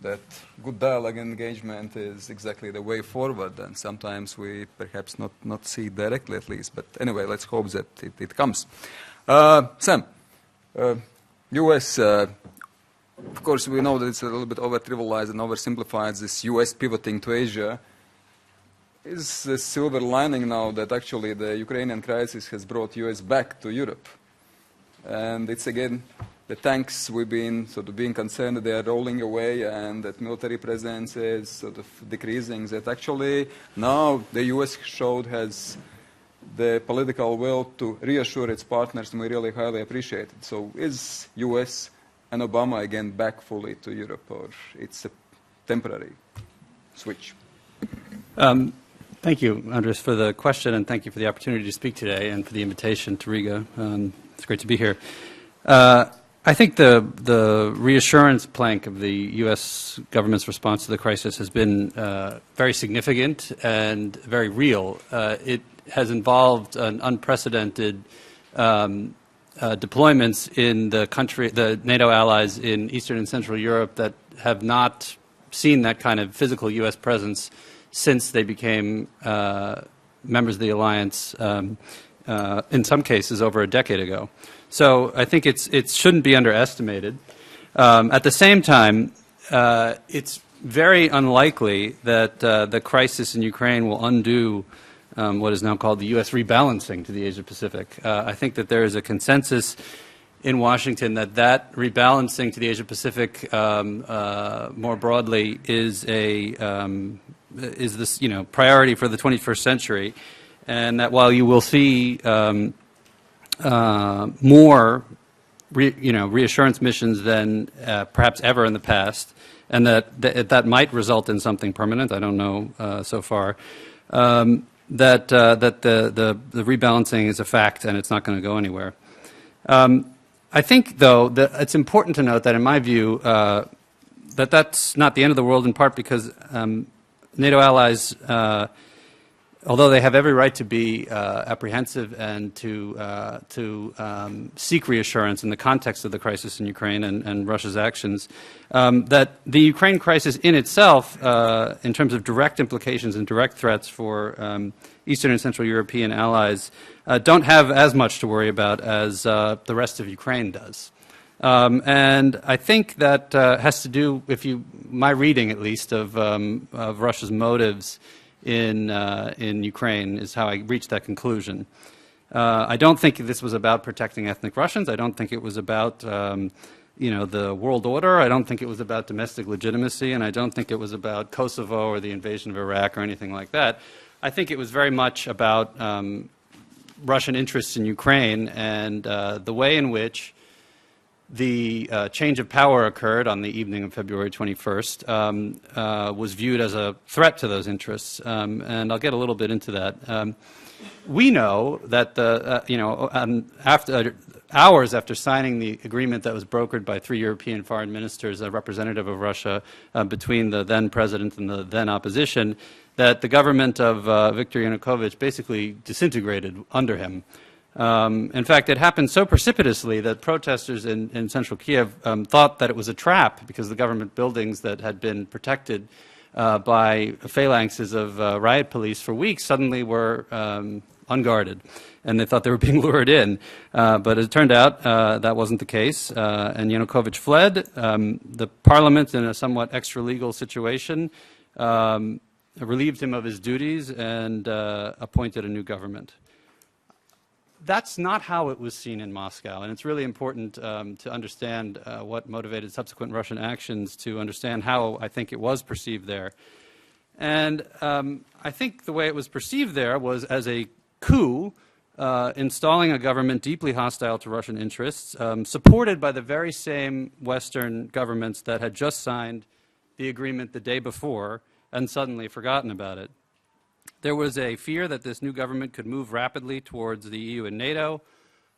that good dialogue and engagement is exactly the way forward, and sometimes we perhaps not see it directly at least, but anyway, let's hope that it comes. Sam, U.S., of course, we know that it's a little bit over-trivialized and oversimplified, this U.S. pivoting to Asia. Is the silver lining now that actually the Ukrainian crisis has brought U.S. back to Europe? And it's again, the tanks we've been sort of being concerned that they are rolling away and that military presence is sort of decreasing, that actually now the U.S. has the political will to reassure its partners, and we really highly appreciate it. So is U.S. and Obama again back fully to Europe, or it's a temporary switch? Thank you, Andris, for the question, and thank you for the opportunity to speak today and for the invitation to Riga. It's great to be here. I think the reassurance plank of the U.S. government's response to the crisis has been very significant and very real. It has involved an unprecedented deployments in the NATO allies in Eastern and Central Europe that have not seen that kind of physical U.S. presence since they became members of the alliance, in some cases over a decade ago. So I think it shouldn't be underestimated. At the same time, it's very unlikely that the crisis in Ukraine will undo what is now called the U.S. rebalancing to the Asia-Pacific. I think that there is a consensus in Washington that rebalancing to the Asia-Pacific more broadly is this priority for the 21st century, and that while you will see more reassurance missions than perhaps ever in the past, and that might result in something permanent. I don't know so far. That the rebalancing is a fact, and it's not going to go anywhere. I think, though, that it's important to note that, in my view, that's not the end of the world, in part because NATO allies, although they have every right to be apprehensive and to seek reassurance in the context of the crisis in Ukraine and Russia's actions, that the Ukraine crisis in itself, in terms of direct implications and direct threats for Eastern and Central European allies, don't have as much to worry about as the rest of Ukraine does. And I think that has to do, my reading at least, of Russia's motives in Ukraine is how I reached that conclusion. I don't think this was about protecting ethnic Russians. I don't think it was about the world order. I don't think it was about domestic legitimacy, and I don't think it was about Kosovo or the invasion of Iraq or anything like that. I think it was very much about Russian interests in Ukraine and the way in which the change of power occurred on the evening of February 21st was viewed as a threat to those interests, and I'll get a little bit into that. We know that after hours after signing the agreement that was brokered by 3 European foreign ministers, a representative of Russia, between the then president and the then opposition, that the government of Viktor Yanukovych basically disintegrated under him. In fact, it happened so precipitously that protesters in central Kiev thought that it was a trap because the government buildings that had been protected by phalanxes of riot police for weeks suddenly were unguarded, and they thought they were being lured in. But it turned out that wasn't the case, and Yanukovych fled. The parliament, in a somewhat extra-legal situation, relieved him of his duties and appointed a new government. That's not how it was seen in Moscow, and it's really important to understand what motivated subsequent Russian actions to understand how I think it was perceived there. And I think the way it was perceived there was as a coup, installing a government deeply hostile to Russian interests, supported by the very same Western governments that had just signed the agreement the day before and suddenly forgotten about it. There was a fear that this new government could move rapidly towards the EU and NATO,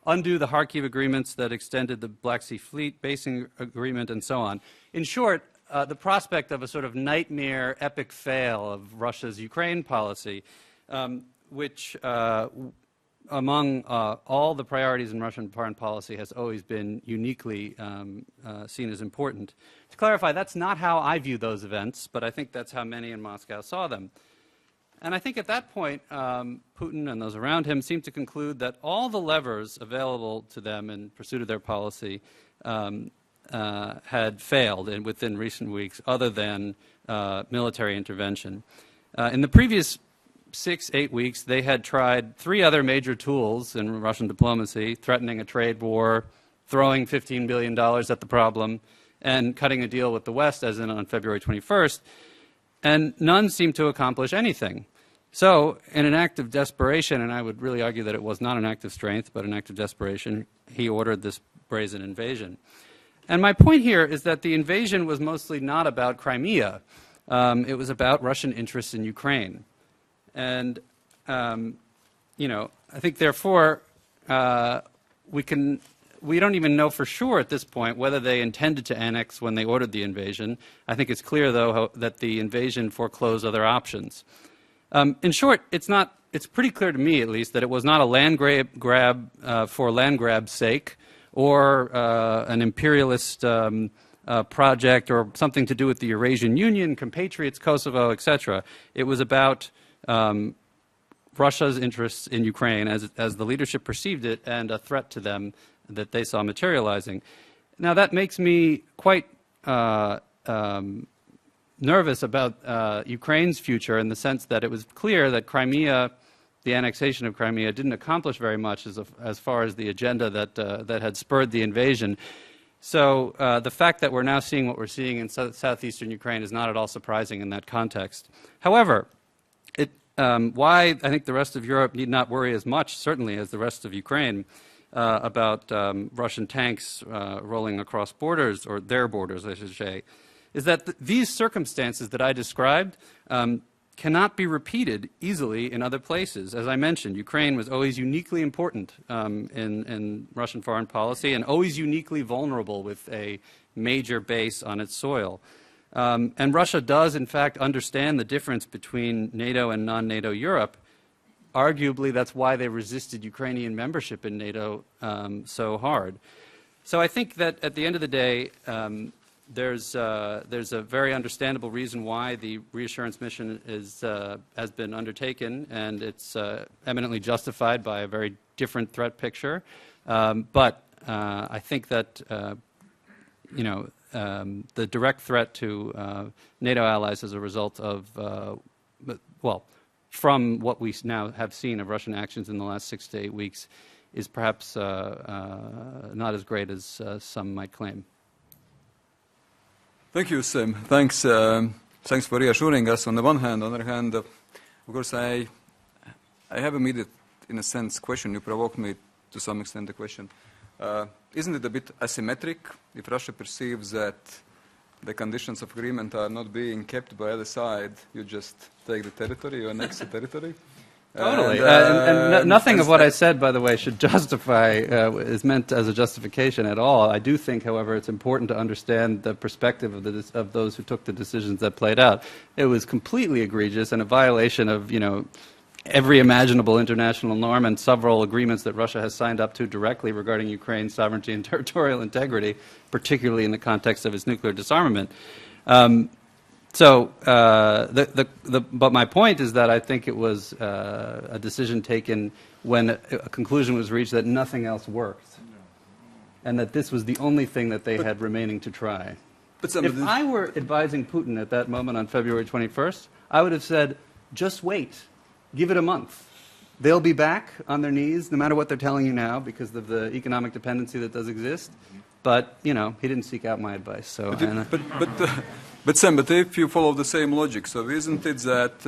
undo the Kharkiv agreements that extended the Black Sea Fleet basing agreement, and so on. In short, the prospect of a sort of nightmare epic fail of Russia's Ukraine policy, which among all the priorities in Russian foreign policy has always been uniquely seen as important. To clarify, that's not how I view those events, but I think that's how many in Moscow saw them. And I think at that point, Putin and those around him seemed to conclude that all the levers available to them in pursuit of their policy had failed within recent weeks, other than military intervention. In the previous 6-8 weeks, they had tried 3 other major tools in Russian diplomacy: threatening a trade war, throwing $15 billion at the problem, and cutting a deal with the West, as in on February 21st. And none seemed to accomplish anything. So, in an act of desperation, and I would really argue that it was not an act of strength, but an act of desperation, he ordered this brazen invasion. And my point here is that the invasion was mostly not about Crimea. It was about Russian interests in Ukraine. And, you know, I think, therefore, we don't even know for sure at this point whether they intended to annex when they ordered the invasion. I think it's clear, though, that the invasion foreclosed other options. In short, it's pretty clear to me, at least, that it was not a land grab for land grab's sake, or an imperialist project, or something to do with the Eurasian Union, compatriots, Kosovo, etc. It was about Russia's interests in Ukraine as the leadership perceived it, and a threat to them that they saw materializing. Now, that makes me quite nervous about Ukraine's future, in the sense that it was clear that Crimea, the annexation of Crimea, didn't accomplish very much as far as the agenda that had spurred the invasion. So the fact that we're now seeing what we're seeing in southeastern Ukraine is not at all surprising in that context. However, why I think the rest of Europe need not worry as much, certainly, as the rest of Ukraine, about Russian tanks rolling across borders, or their borders, I should say, is that these circumstances that I described cannot be repeated easily in other places. As I mentioned, Ukraine was always uniquely important in Russian foreign policy, and always uniquely vulnerable with a major base on its soil. And Russia does, in fact, understand the difference between NATO and non-NATO Europe. Arguably, that's why they resisted Ukrainian membership in NATO so hard. So I think that at the end of the day, there's a very understandable reason why the reassurance mission has been undertaken, and it's eminently justified by a very different threat picture. But I think that the direct threat to NATO allies as a result of, from what we now have seen of Russian actions in the last 6 to 8 weeks, is perhaps not as great as some might claim. Thank you, Sim. Thanks for reassuring us on the one hand. On the other hand, of course, I have immediate, in a sense, question. You provoked me to some extent, the question. Isn't it a bit asymmetric if Russia perceives that the conditions of agreement are not being kept by either side? You just take the territory, you annex the territory? Totally. And nothing of what I said, by the way, should justify, is meant as a justification at all. I do think, however, it's important to understand the perspective of those who took the decisions that played out. It was completely egregious and a violation of, every imaginable international norm and several agreements that Russia has signed up to directly regarding Ukraine's sovereignty and territorial integrity, particularly in the context of its nuclear disarmament. But my point is that I think it was a decision taken when a conclusion was reached that nothing else worked, and that this was the only thing that they had remaining to try. If I were advising Putin at that moment on February 21st, I would have said, just wait, give it a month. They'll be back on their knees, no matter what they're telling you now, because of the economic dependency that does exist. But, he didn't seek out my advice. So, But Sam, if you follow the same logic, so isn't it that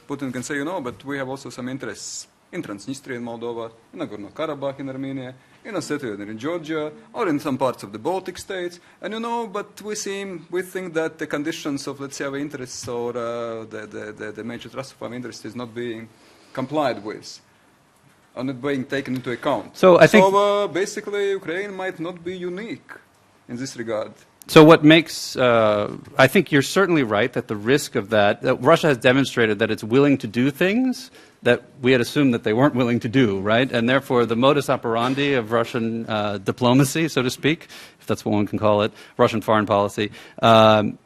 Putin can say, but we have also some interests in Transnistria in Moldova, in Nagorno-Karabakh in Armenia, in Ossetia and in Georgia, or in some parts of the Baltic states, and but we think that the conditions of, let's say, our interests, or the major trust of our interest is not being complied with. on it being taken into account. So I think basically Ukraine might not be unique in this regard. So what makes, I think you're certainly right that the risk of that Russia has demonstrated that it's willing to do things that we had assumed that they weren't willing to do, right? And therefore the modus operandi of Russian diplomacy, so to speak, if that's what one can call it, Russian foreign policy,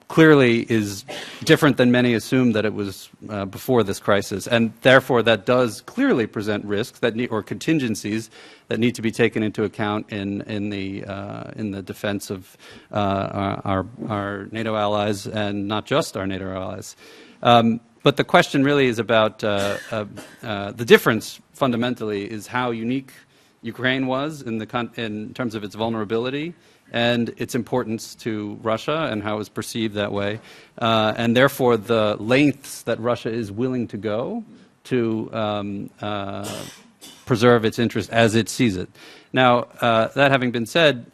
clearly is different than many assumed that it was before this crisis. And therefore that does clearly present risks that or contingencies that need to be taken into account in the defense of our NATO allies and not just our NATO allies. But the question really is about the difference fundamentally is how unique Ukraine was in terms of its vulnerability and its importance to Russia and how it was perceived that way. And therefore the lengths that Russia is willing to go to preserve its interest as it sees it. Now, that having been said,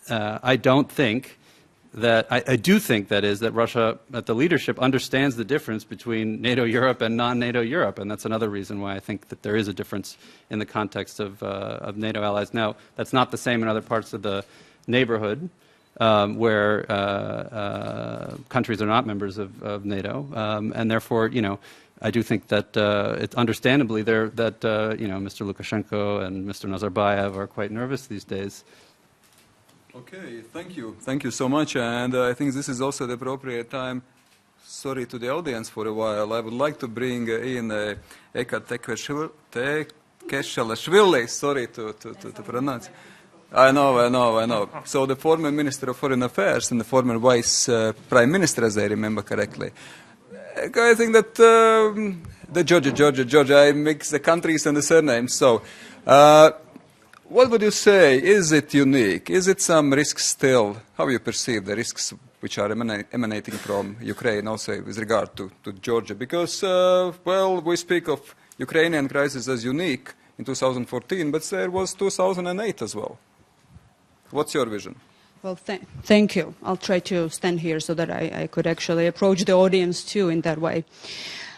I don't think that I do think that Russia, that the leadership understands the difference between NATO Europe and non-NATO Europe, and that's another reason why I think that there is a difference in the context of NATO allies. Now, that's not the same in other parts of the neighborhood where countries are not members of NATO, and therefore, I do think that it's understandably that Mr. Lukashenko and Mr. Nazarbayev are quite nervous these days. Okay, thank you. Thank you so much. And I think this is also the appropriate time. Sorry to the audience for a while. I would like to bring in Eka Tekeshalashvili. Sorry to pronounce. I know. So the former Minister of Foreign Affairs and the former Vice Prime Minister, as I remember correctly. I think that the Georgia, I mix the countries and the surnames. So, what would you say? Is it unique? Is it some risks still? How do you perceive the risks which are emanating from Ukraine also with regard to Georgia? Because, we speak of Ukrainian crisis as unique in 2014, but there was 2008 as well. What's your vision? Well, thank you. I'll try to stand here so that I could actually approach the audience too in that way.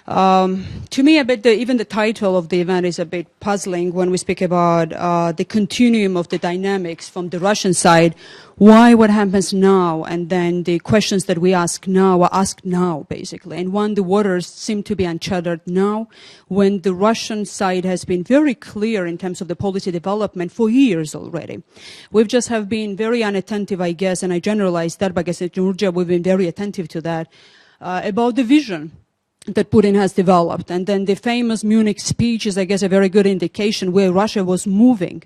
To me, even the title of the event is a bit puzzling when we speak about the continuum of the dynamics from the Russian side. Why what happens now? And then the questions that we ask now are asked now, basically. And the waters seem to be uncharted now, when the Russian side has been very clear in terms of the policy development for years already. We've just have been very unattentive, I guess, and I generalize that, but I guess in Georgia we've been very attentive to that, about the vision that Putin has developed. And then the famous Munich speech is, I guess, a very good indication where Russia was moving.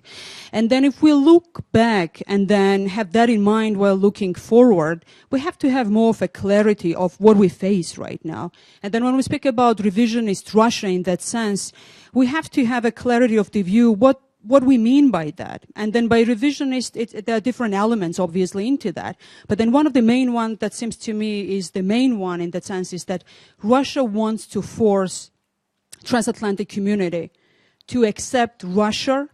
And then if we look back and then have that in mind while looking forward, we have to have more of a clarity of what we face right now. And then when we speak about revisionist Russia in that sense, we have to have a clarity of the view, what we mean by that. And then by revisionist, there are different elements, obviously, into that. But then one of the main ones that seems to me is the main one in that sense is that Russia wants to force transatlantic community to accept Russia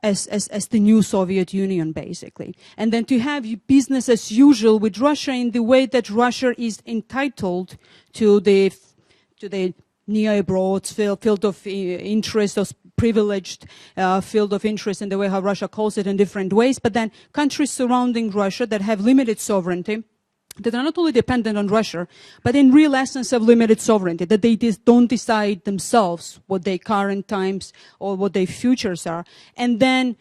as the new Soviet Union, basically. And then to have business as usual with Russia in the way that Russia is entitled to the near-broad field of interest, or privileged field of interest in the way how Russia calls it in different ways, but then countries surrounding Russia that have limited sovereignty, that are not only dependent on Russia, but in real essence have limited sovereignty, that they don't decide themselves what their current times or what their futures are. And then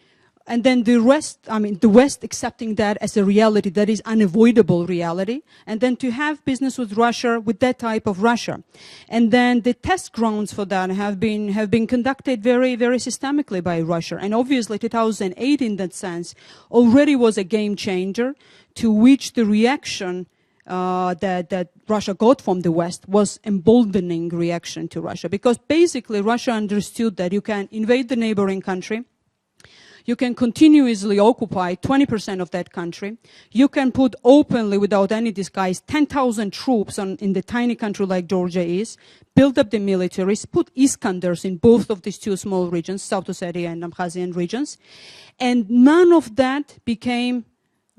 the rest, the West accepting that as a reality that is unavoidable reality, and then to have business with Russia, with that type of Russia. And then the test grounds for that have been conducted very, very systemically by Russia. And obviously 2008 in that sense already was a game changer, to which the reaction that Russia got from the West was emboldening reaction to Russia. Because basically Russia understood that you can invade the neighboring country, you can continuously occupy 20% of that country. You can put openly, without any disguise, 10,000 troops in the tiny country like Georgia is, build up the militaries, put Iskanders in both of these two small regions, South Ossetia and Abkhazian regions. And none of that became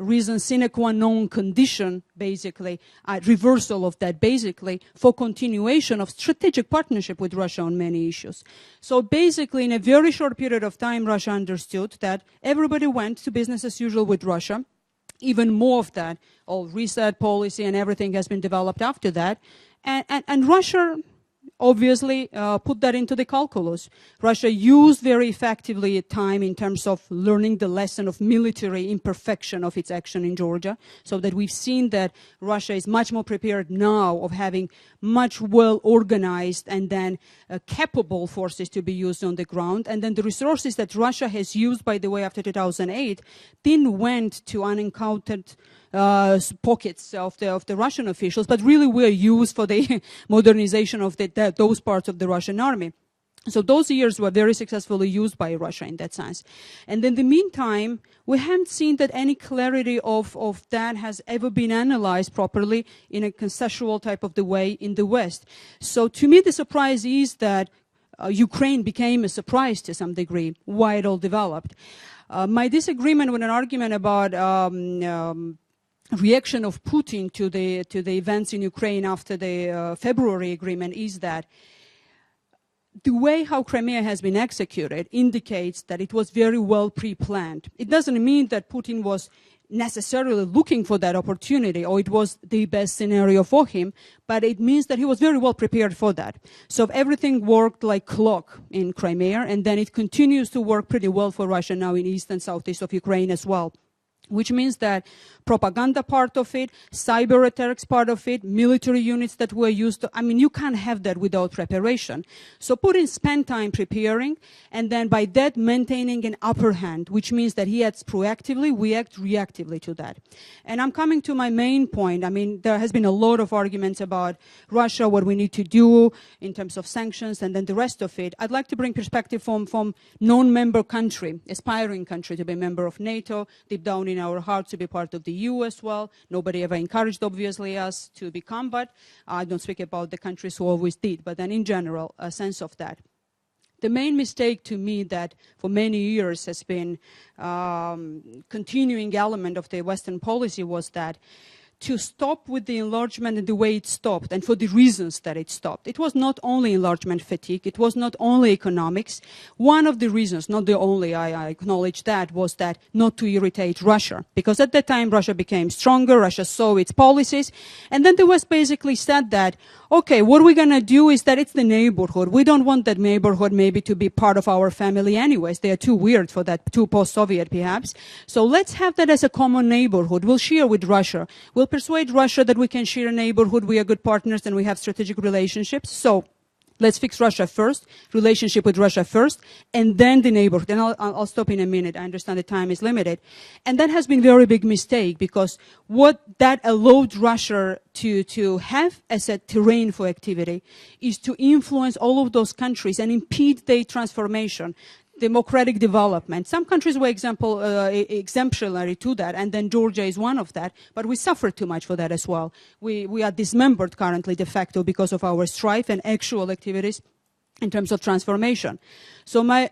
reason sine qua non condition, basically, reversal of that, basically, for continuation of strategic partnership with Russia on many issues. So basically, in a very short period of time, Russia understood that everybody went to business as usual with Russia. Even more of that, all reset policy and everything has been developed after that. And Russia obviously put that into the calculus. Russia used very effectively time in terms of learning the lesson of military imperfection of its action in Georgia, so that we've seen that Russia is much more prepared now of having much well-organized and then capable forces to be used on the ground. And then the resources that Russia has used, by the way, after 2008, then went to unencountered pockets of the Russian officials, but really were used for the modernization of those parts of the Russian army. So those years were very successfully used by Russia in that sense. And in the meantime, we haven't seen that any clarity of that has ever been analyzed properly in a conceptual type of the way in the West. So to me, the surprise is that Ukraine became a surprise to some degree, why it all developed. My disagreement with an argument about reaction of Putin to the events in Ukraine after the February agreement is that the way how Crimea has been executed indicates that it was very well pre-planned. It doesn't mean that Putin was necessarily looking for that opportunity or it was the best scenario for him, but it means that he was very well prepared for that. So everything worked like clock in Crimea, and then it continues to work pretty well for Russia now in east and southeast of Ukraine as well. Which means that propaganda part of it, cyber attacks part of it, military units that were used to, I mean, you can't have that without preparation. So Putin spent time preparing, and then by that maintaining an upper hand, which means that he acts proactively, we act reactively to that. And I'm coming to my main point. I mean, there has been a lot of arguments about Russia, what we need to do in terms of sanctions, and then the rest of it. I'd like to bring perspective from non-member country, aspiring country to be a member of NATO, deep down in our hearts to be part of the EU as well. Nobody ever encouraged, obviously, us to become, but I don't speak about the countries who always did, but then in general, a sense of that. The main mistake to me that for many years has been continuing element of the Western policy was that to stop with the enlargement and the way it stopped, and for the reasons that it stopped. It was not only enlargement fatigue, it was not only economics. One of the reasons, not the only, I acknowledge that, was that not to irritate Russia. Because at that time, Russia became stronger, Russia saw its policies, and then the West basically said that, okay, what we're going to do is that it's the neighborhood. We don't want that neighborhood maybe to be part of our family anyways. They are too weird for that, too post-Soviet perhaps. So let's have that as a common neighborhood. We'll share with Russia. We'll persuade Russia that we can share a neighborhood, we are good partners, and we have strategic relationships. So let's fix Russia first, relationship with Russia first, and then the neighborhood. And I'll stop in a minute. I understand the time is limited. And that has been a very big mistake, because what that allowed Russia to have as a terrain for activity is to influence all of those countries and impede their transformation, democratic development. Some countries were exemplary to that, and then Georgia is one of that, but we suffer too much for that as well. We are dismembered currently de facto because of our strife and actual activities in terms of transformation. So my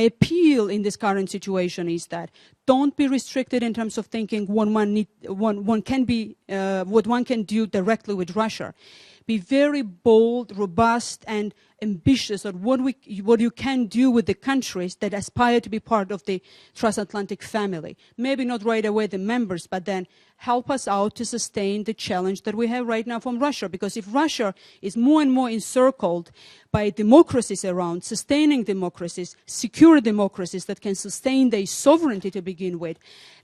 appeal in this current situation is that don't be restricted in terms of thinking what one can do directly with Russia. Be very bold, robust, and ambitious on what you can do with the countries that aspire to be part of the transatlantic family. Maybe not right away the members, but then help us out to sustain the challenge that we have right now from Russia. Because if Russia is more and more encircled by democracies around, sustaining democracies, secure democracies that can sustain their sovereignty to begin with,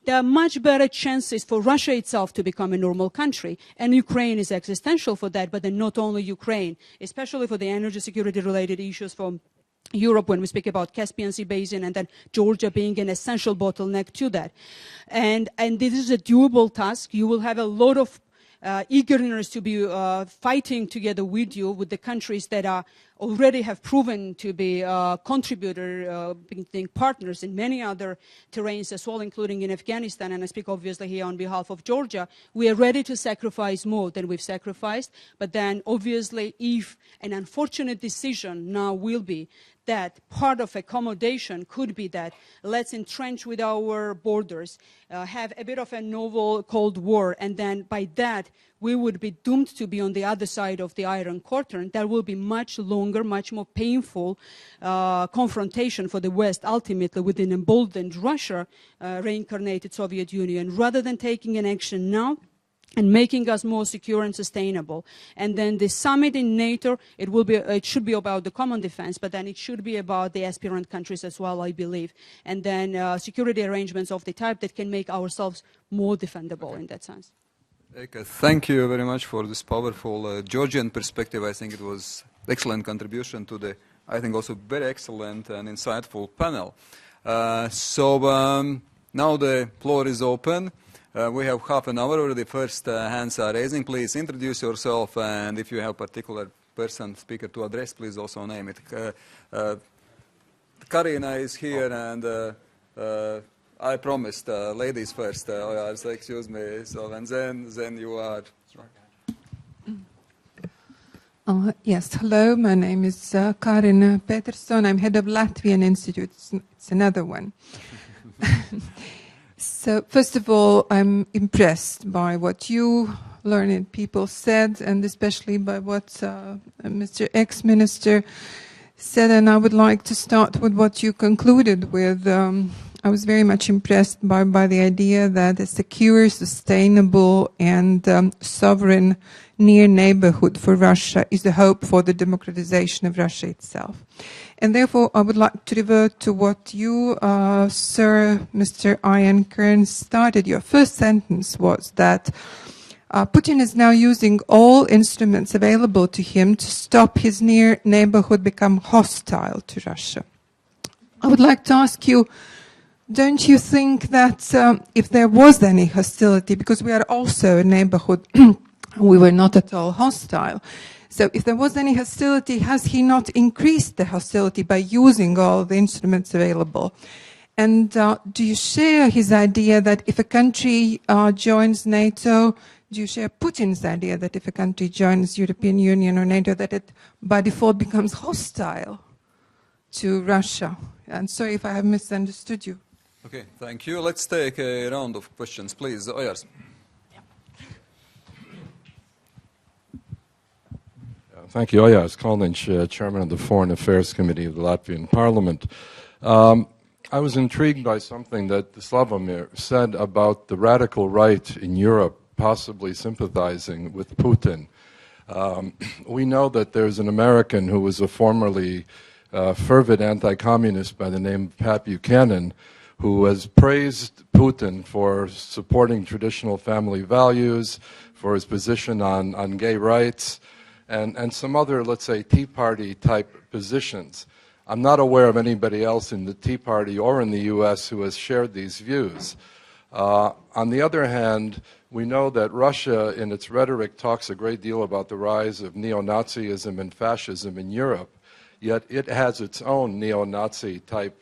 there are much better chances for Russia itself to become a normal country. And Ukraine is existential for that, but then not only Ukraine, especially for the energy security-related issues from Europe when we speak about Caspian Sea Basin, and then Georgia being an essential bottleneck to that. And this is a doable task. You will have a lot of eagerness to be fighting together with you, with the countries that are already have proven to be contributor, being partners in many other terrains as well, including in Afghanistan, and I speak obviously here on behalf of Georgia, we are ready to sacrifice more than we've sacrificed. But then obviously if an unfortunate decision now will be that part of accommodation could be that let's entrench with our borders, have a bit of a novel Cold War, and then by that we would be doomed to be on the other side of the Iron Curtain. That will be much longer, much more painful confrontation for the West, ultimately with an emboldened Russia, reincarnated Soviet Union, rather than taking an action now and making us more secure and sustainable. And then the summit in NATO, it should be about the common defense, but then it should be about the aspirant countries as well, I believe. And then security arrangements of the type that can make ourselves more defendable in that sense. Okay, thank you very much for this powerful Georgian perspective. I think it was excellent contribution to the, I think also very excellent and insightful panel. Now the floor is open. We have half an hour already. First hands are raising. Please introduce yourself, and if you have a particular person, speaker to address, please also name it. Karina is here, and I promised ladies first. So excuse me. So and then you are. Yes, hello. My name is Karin Peterson. I'm head of Latvian Institute. It's another one. So, first of all, I'm impressed by what you learned people said, and especially by what Mr. Ex-Minister said, and I would like to start with what you concluded with. I was very much impressed by the idea that a secure, sustainable, and sovereign near neighborhood for Russia is the hope for the democratization of Russia itself. And therefore, I would like to revert to what you, Sir, Mr. Ian Kearns, started. Your first sentence was that Putin is now using all instruments available to him to stop his near neighborhood become hostile to Russia. I would like to ask you, don't you think that if there was any hostility, because we are also a neighborhood, we were not at all hostile, so if there was any hostility, has he not increased the hostility by using all the instruments available? And do you share his idea that if a country joins NATO, do you share Putin's idea that if a country joins European Union or NATO, that it by default becomes hostile to Russia? And sorry if I have misunderstood you. Okay, thank you. Let's take a round of questions, please. Oyars. Thank you. Oyars Kalniņš, Chairman of the Foreign Affairs Committee of the Latvian Parliament. I was intrigued by something that Sławomir said about the radical right in Europe possibly sympathizing with Putin. We know that there's an American who was a formerly fervid anti-communist by the name of Pat Buchanan, who has praised Putin for supporting traditional family values, for his position on gay rights, and some other, let's say, Tea Party type positions. I'm not aware of anybody else in the Tea Party or in the U.S. who has shared these views. On the other hand, we know that Russia, in its rhetoric, talks a great deal about the rise of neo-Nazism and fascism in Europe, yet it has its own neo-Nazi type,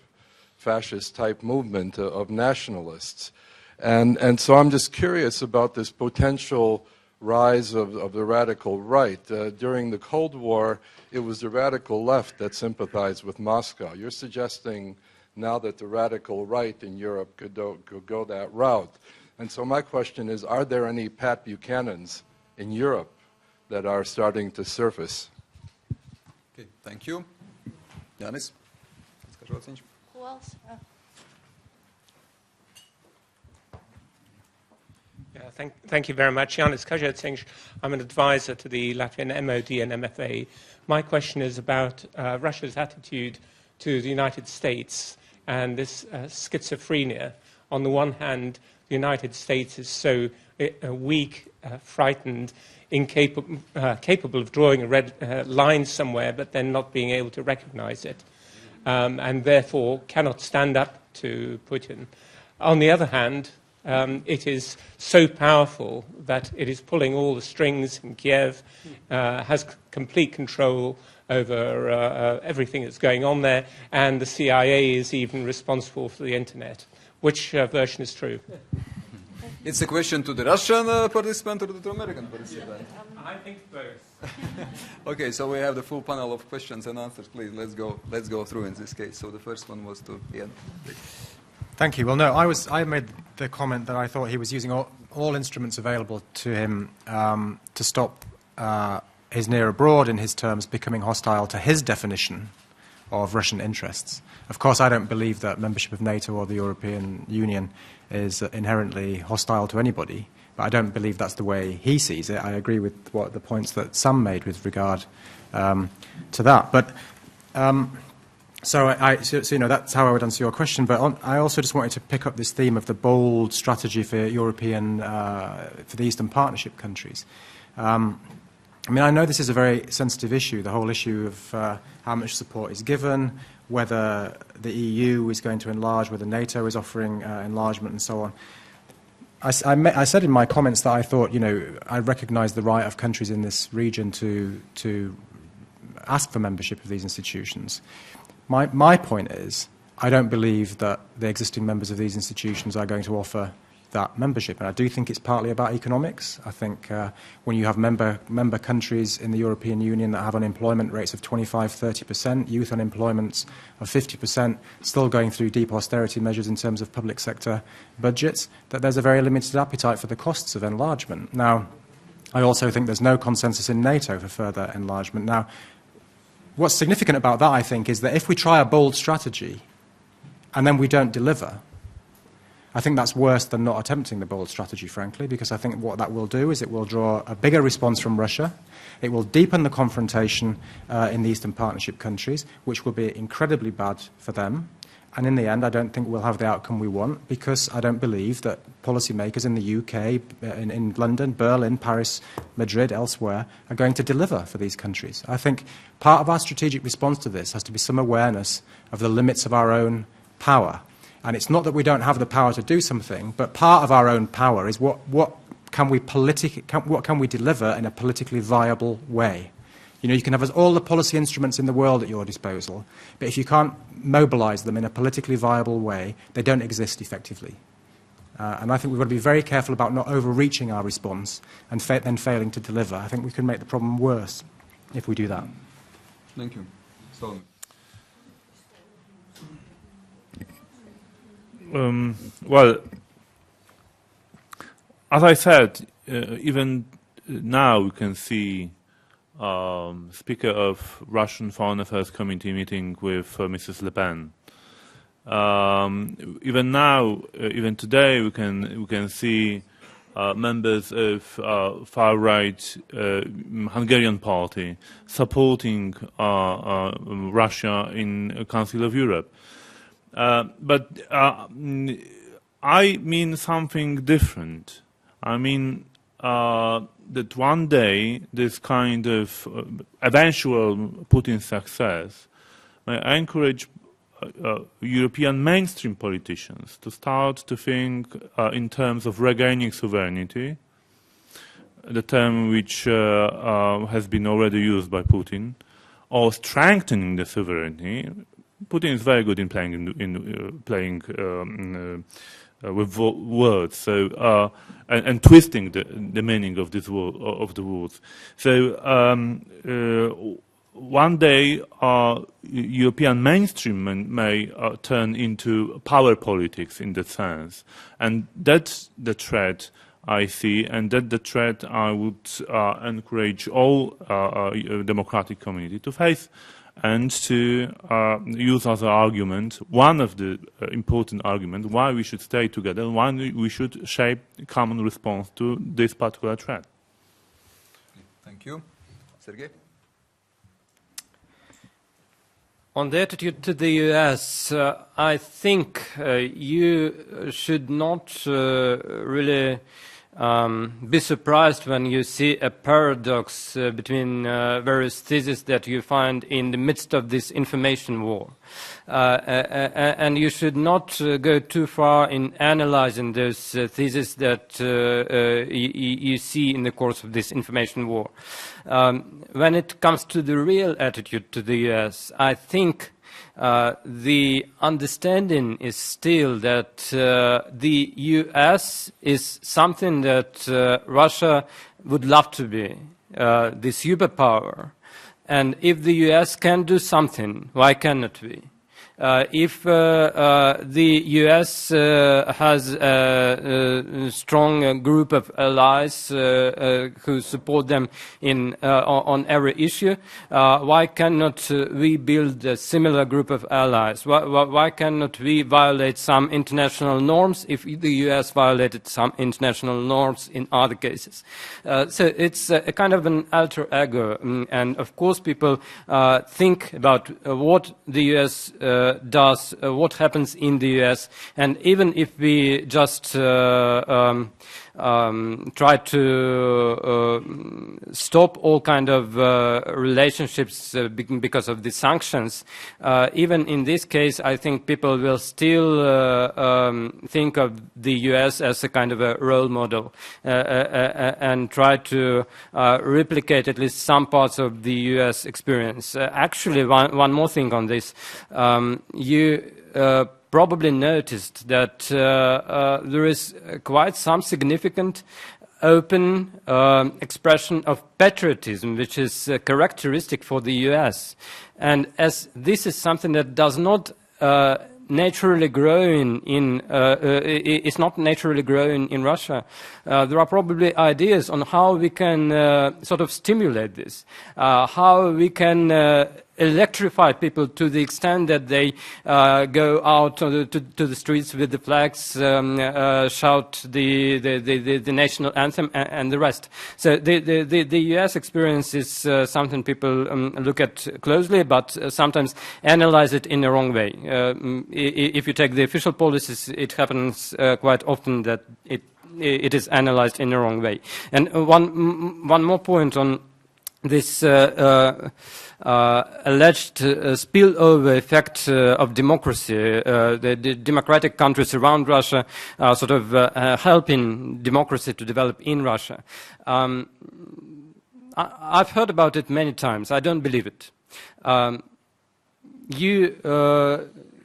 fascist type movement of nationalists. And so I'm just curious about this potential rise of the radical right. During the Cold War, it was the radical left that sympathized with Moscow. You're suggesting now that the radical right in Europe could go that route. And so my question is, are there any Pat Buchanans in Europe that are starting to surface? Okay, thank you. Janis? Who else? Thank you very much. Janis Kajaciņš. I'm an advisor to the Latvian MOD and MFA. My question is about Russia's attitude to the United States and this schizophrenia. On the one hand, the United States is so weak, frightened, capable of drawing a red line somewhere, but then not being able to recognize it, and therefore cannot stand up to Putin. On the other hand, it is so powerful that it is pulling all the strings in Kiev, has complete control over everything that's going on there, and the CIA is even responsible for the internet. Which version is true? It's a question to the Russian participant or to the American participant? I think both. Okay, so we have the full panel of questions and answers. Please, let's go through in this case. So the first one was to Ian. Thank you. Well, no, I made the comment that I thought he was using all instruments available to him to stop his near abroad, in his terms, becoming hostile to his definition of Russian interests. Of course, I don't believe that membership of NATO or the European Union is inherently hostile to anybody, but I don't believe that's the way he sees it. I agree with what the points that Sam made with regard to that. But so you know, that's how I would answer your question. But I also just wanted to pick up this theme of the bold strategy for for the Eastern Partnership countries. I mean, I know this is a very sensitive issue, the whole issue of how much support is given, whether the EU is going to enlarge, whether NATO is offering enlargement, and so on. I said in my comments that I thought, you know, I recognise the right of countries in this region to ask for membership of these institutions. My point is, I don't believe that the existing members of these institutions are going to offer that membership. And I do think it's partly about economics. I think when you have member countries in the European Union that have unemployment rates of 25-30%, youth unemployment of 50%, still going through deep austerity measures in terms of public sector budgets, that there's a very limited appetite for the costs of enlargement. Now, I also think there's no consensus in NATO for further enlargement. Now, what's significant about that, I think, is that if we try a bold strategy and then we don't deliver, I think that's worse than not attempting the bold strategy, frankly, because I think what that will do is it will draw a bigger response from Russia. It will deepen the confrontation in the Eastern Partnership countries, which will be incredibly bad for them. And in the end, I don't think we'll have the outcome we want, because I don't believe that policymakers in the UK, in London, Berlin, Paris, Madrid, elsewhere, are going to deliver for these countries. I think part of our strategic response to this has to be some awareness of the limits of our own power. And it's not that we don't have the power to do something, but part of our own power is what can we deliver in a politically viable way. You know, you can have all the policy instruments in the world at your disposal, but if you can't mobilise them in a politically viable way, they don't exist effectively. And I think we've got to be very careful about not overreaching our response and then failing to deliver. I think we can make the problem worse if we do that. Thank you. Sławomir. Well, as I said, even now we can see Speaker of Russian Foreign Affairs Committee meeting with Mrs. Le Pen. Even now, even today, we can see members of far-right Hungarian party supporting Russia in Council of Europe. But I mean something different. I mean that one day this kind of eventual Putin success may encourage European mainstream politicians to start to think in terms of regaining sovereignty, the term which has been already used by Putin, or strengthening the sovereignty. Putin is very good in playing with words, so and twisting the meaning of the words. So one day, European mainstream may turn into power politics in that sense, and that's the threat I see, and that's the threat I would encourage all democratic community to face and to use as an argument, one of the important arguments, why we should stay together, why we should shape a common response to this particular threat. Thank you. Sergey? On the attitude to the US, I think you should not really be surprised when you see a paradox between various theses that you find in the midst of this information war. And you should not go too far in analyzing those theses that you see in the course of this information war. When it comes to the real attitude to the US, I think the understanding is still that the US is something that Russia would love to be, the superpower. And if the US can do something, why cannot we? If the US has a strong group of allies who support them on every issue, why cannot we build a similar group of allies? Why cannot we violate some international norms if the US violated some international norms in other cases? So it's a kind of an alter ego, and of course people think about what the US does, what happens in the US, and even if we just try to stop all kind of relationships because of the sanctions, even in this case, I think people will still think of the US as a kind of a role model and try to replicate at least some parts of the US experience. Actually, one more thing on this. You probably noticed that there is quite some significant open expression of patriotism, which is characteristic for the US. And as this is something that does not naturally growing it's not naturally growing in Russia. There are probably ideas on how we can sort of stimulate this, how we can electrify people to the extent that they go out to the streets with the flags, shout the national anthem, and the rest. So the US experience is something people look at closely, but sometimes analyze it in the wrong way. If you take the official policies, it happens quite often that it is analyzed in the wrong way. And one more point on this alleged spillover effect of democracy. The democratic countries around Russia are sort of helping democracy to develop in Russia. I've heard about it many times. I don't believe it. You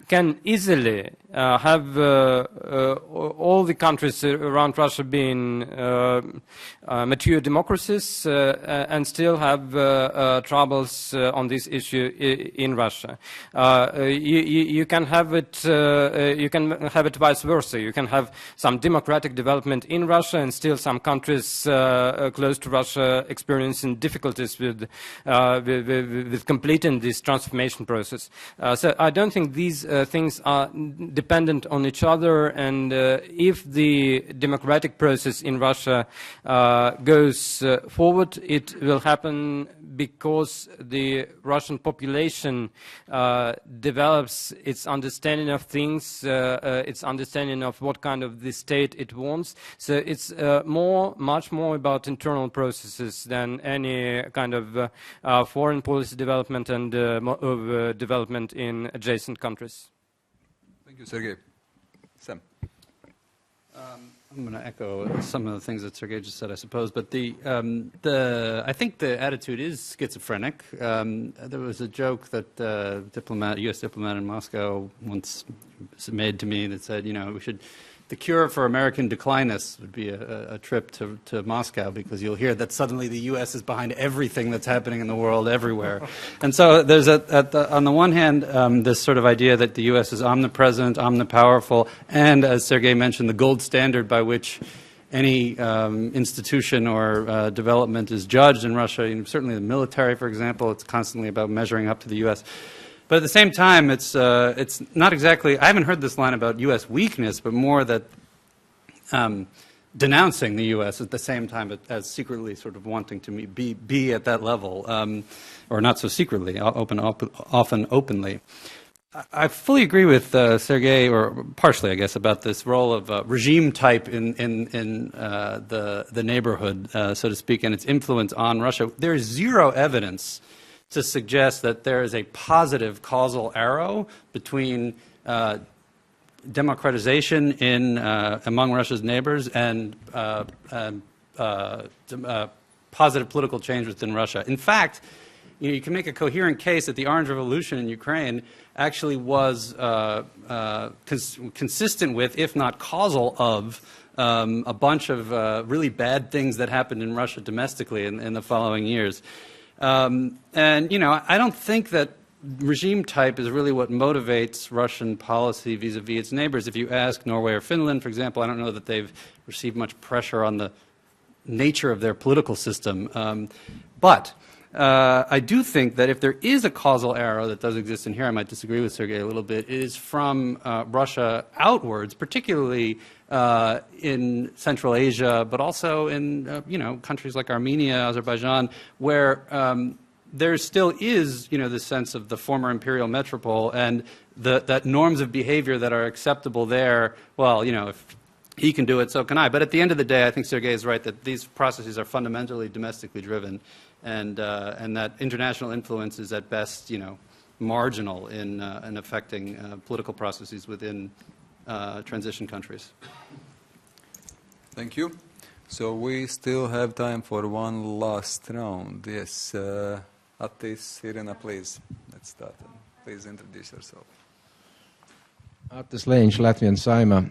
can easily have all the countries around Russia being mature democracies and still have troubles on this issue in Russia. You can have it. You can have it vice versa. You can have some democratic development in Russia and still some countries close to Russia experiencing difficulties with completing this transformation process. So I don't think these things are dependent on each other, and if the democratic process in Russia goes forward, it will happen because the Russian population develops its understanding of things, its understanding of what kind of the state it wants. So it's much more about internal processes than any kind of foreign policy development and development in adjacent countries. Thank you, Sergey. Sam. I'm going to echo some of the things that Sergey just said, I suppose. But I think the attitude is schizophrenic. There was a joke that U.S. diplomat in Moscow once made to me that said, the cure for American declinists would be a trip to Moscow, because you'll hear that suddenly the U.S. is behind everything that's happening in the world everywhere. And so there's, on the one hand, this sort of idea that the U.S. is omnipresent, omnipowerful, and, as Sergey mentioned, the gold standard by which any institution or development is judged in Russia. Certainly the military, for example, it's constantly about measuring up to the U.S. But at the same time, it's not exactly, I haven't heard this line about U.S. weakness, but more that denouncing the U.S. at the same time as secretly sort of wanting to be at that level, or not so secretly, often openly. I fully agree with Sergey, or partially, I guess, about this role of regime type in the neighborhood, so to speak, and its influence on Russia. There is zero evidence to suggest that there is a positive causal arrow between democratization among Russia's neighbors and positive political change within Russia. In fact, you can make a coherent case that the Orange Revolution in Ukraine actually was consistent with, if not causal of, a bunch of really bad things that happened in Russia domestically in the following years. And, I don't think that regime type is really what motivates Russian policy vis-a-vis its neighbors. If you ask Norway or Finland, for example, I don't know that they've received much pressure on the nature of their political system. But I do think that if there is a causal arrow that does exist, and here I might disagree with Sergey a little bit, it is from Russia outwards, particularly in Central Asia, but also in countries like Armenia, Azerbaijan, where there still is the sense of the former imperial metropole and that norms of behavior that are acceptable there. Well, if he can do it, so can I. But at the end of the day, I think Sergey is right that these processes are fundamentally domestically driven. And that international influence is at best, marginal in affecting political processes within transition countries. Thank you. So we still have time for one last round. Yes, Attis, Irina, please. Let's start. Please introduce yourself. Attis Lēņš, Latvian Saima.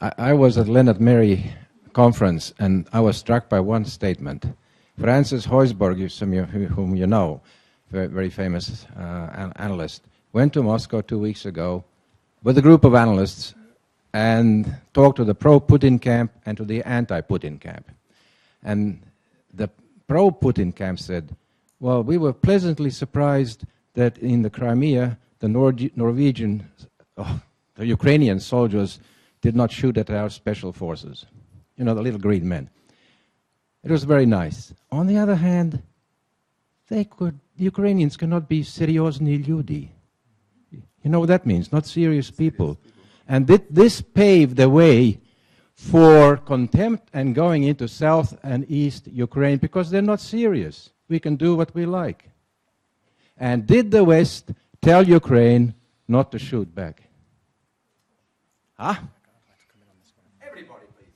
I was at Leonard Meri conference, and I was struck by one statement. Francis Heusberg, whom you know, very famous analyst, went to Moscow 2 weeks ago with a group of analysts and talked to the pro-Putin camp and to the anti-Putin camp. And the pro-Putin camp said, well, we were pleasantly surprised that in the Crimea, the Ukrainian soldiers did not shoot at our special forces. The little green men. It was very nice. On the other hand, the Ukrainians cannot be seriozny ljudi. You know what that means? Not serious people. And this paved the way for contempt and going into South and East Ukraine because they're not serious. We can do what we like. And did the West tell Ukraine not to shoot back? Huh? Everybody, please.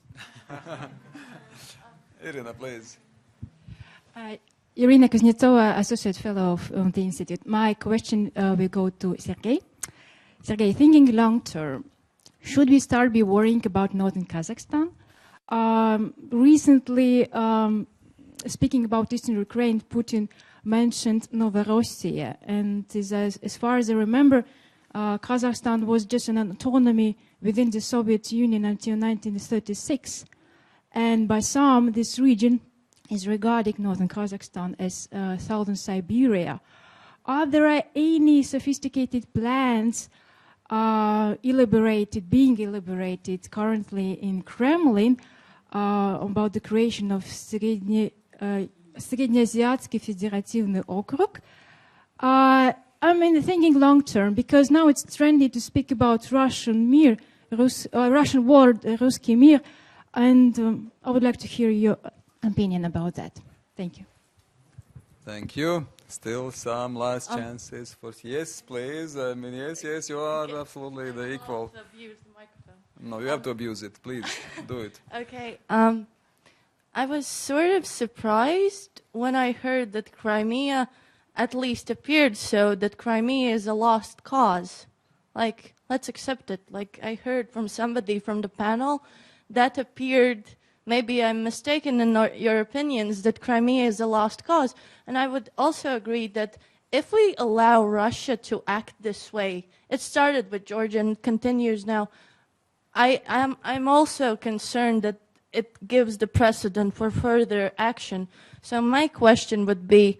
Irina, please. Irina Kuznetsova, Associate Fellow of the Institute. My question will go to Sergey. Sergey, thinking long term, should we start be worrying about northern Kazakhstan? Recently, speaking about eastern Ukraine, Putin mentioned Novorossiya. And as far as I remember, Kazakhstan was just an autonomy within the Soviet Union until 1936. And by some, this region is regarding northern Kazakhstan as southern Siberia. Are there any sophisticated plans being elaborated currently in Kremlin about the creation of Среднеазиатский федеративный округ? Thinking long term, because now it's trendy to speak about Russian word, Ruski Mir, and I would like to hear your opinion about that. Thank you. Thank you. Still some last chances for... Yes, please. Yes, you are absolutely the equal. To abuse the microphone. No, you have to abuse it. Please, do it. Okay. I was sort of surprised when I heard that Crimea, at least appeared so, that Crimea is a lost cause. Like, let's accept it. Like, I heard from somebody from the panel that appeared... Maybe I'm mistaken in your opinions that Crimea is a lost cause. And I would also agree that if we allow Russia to act this way, it started with Georgia and continues now, I'm also concerned that it gives the precedent for further action. So my question would be,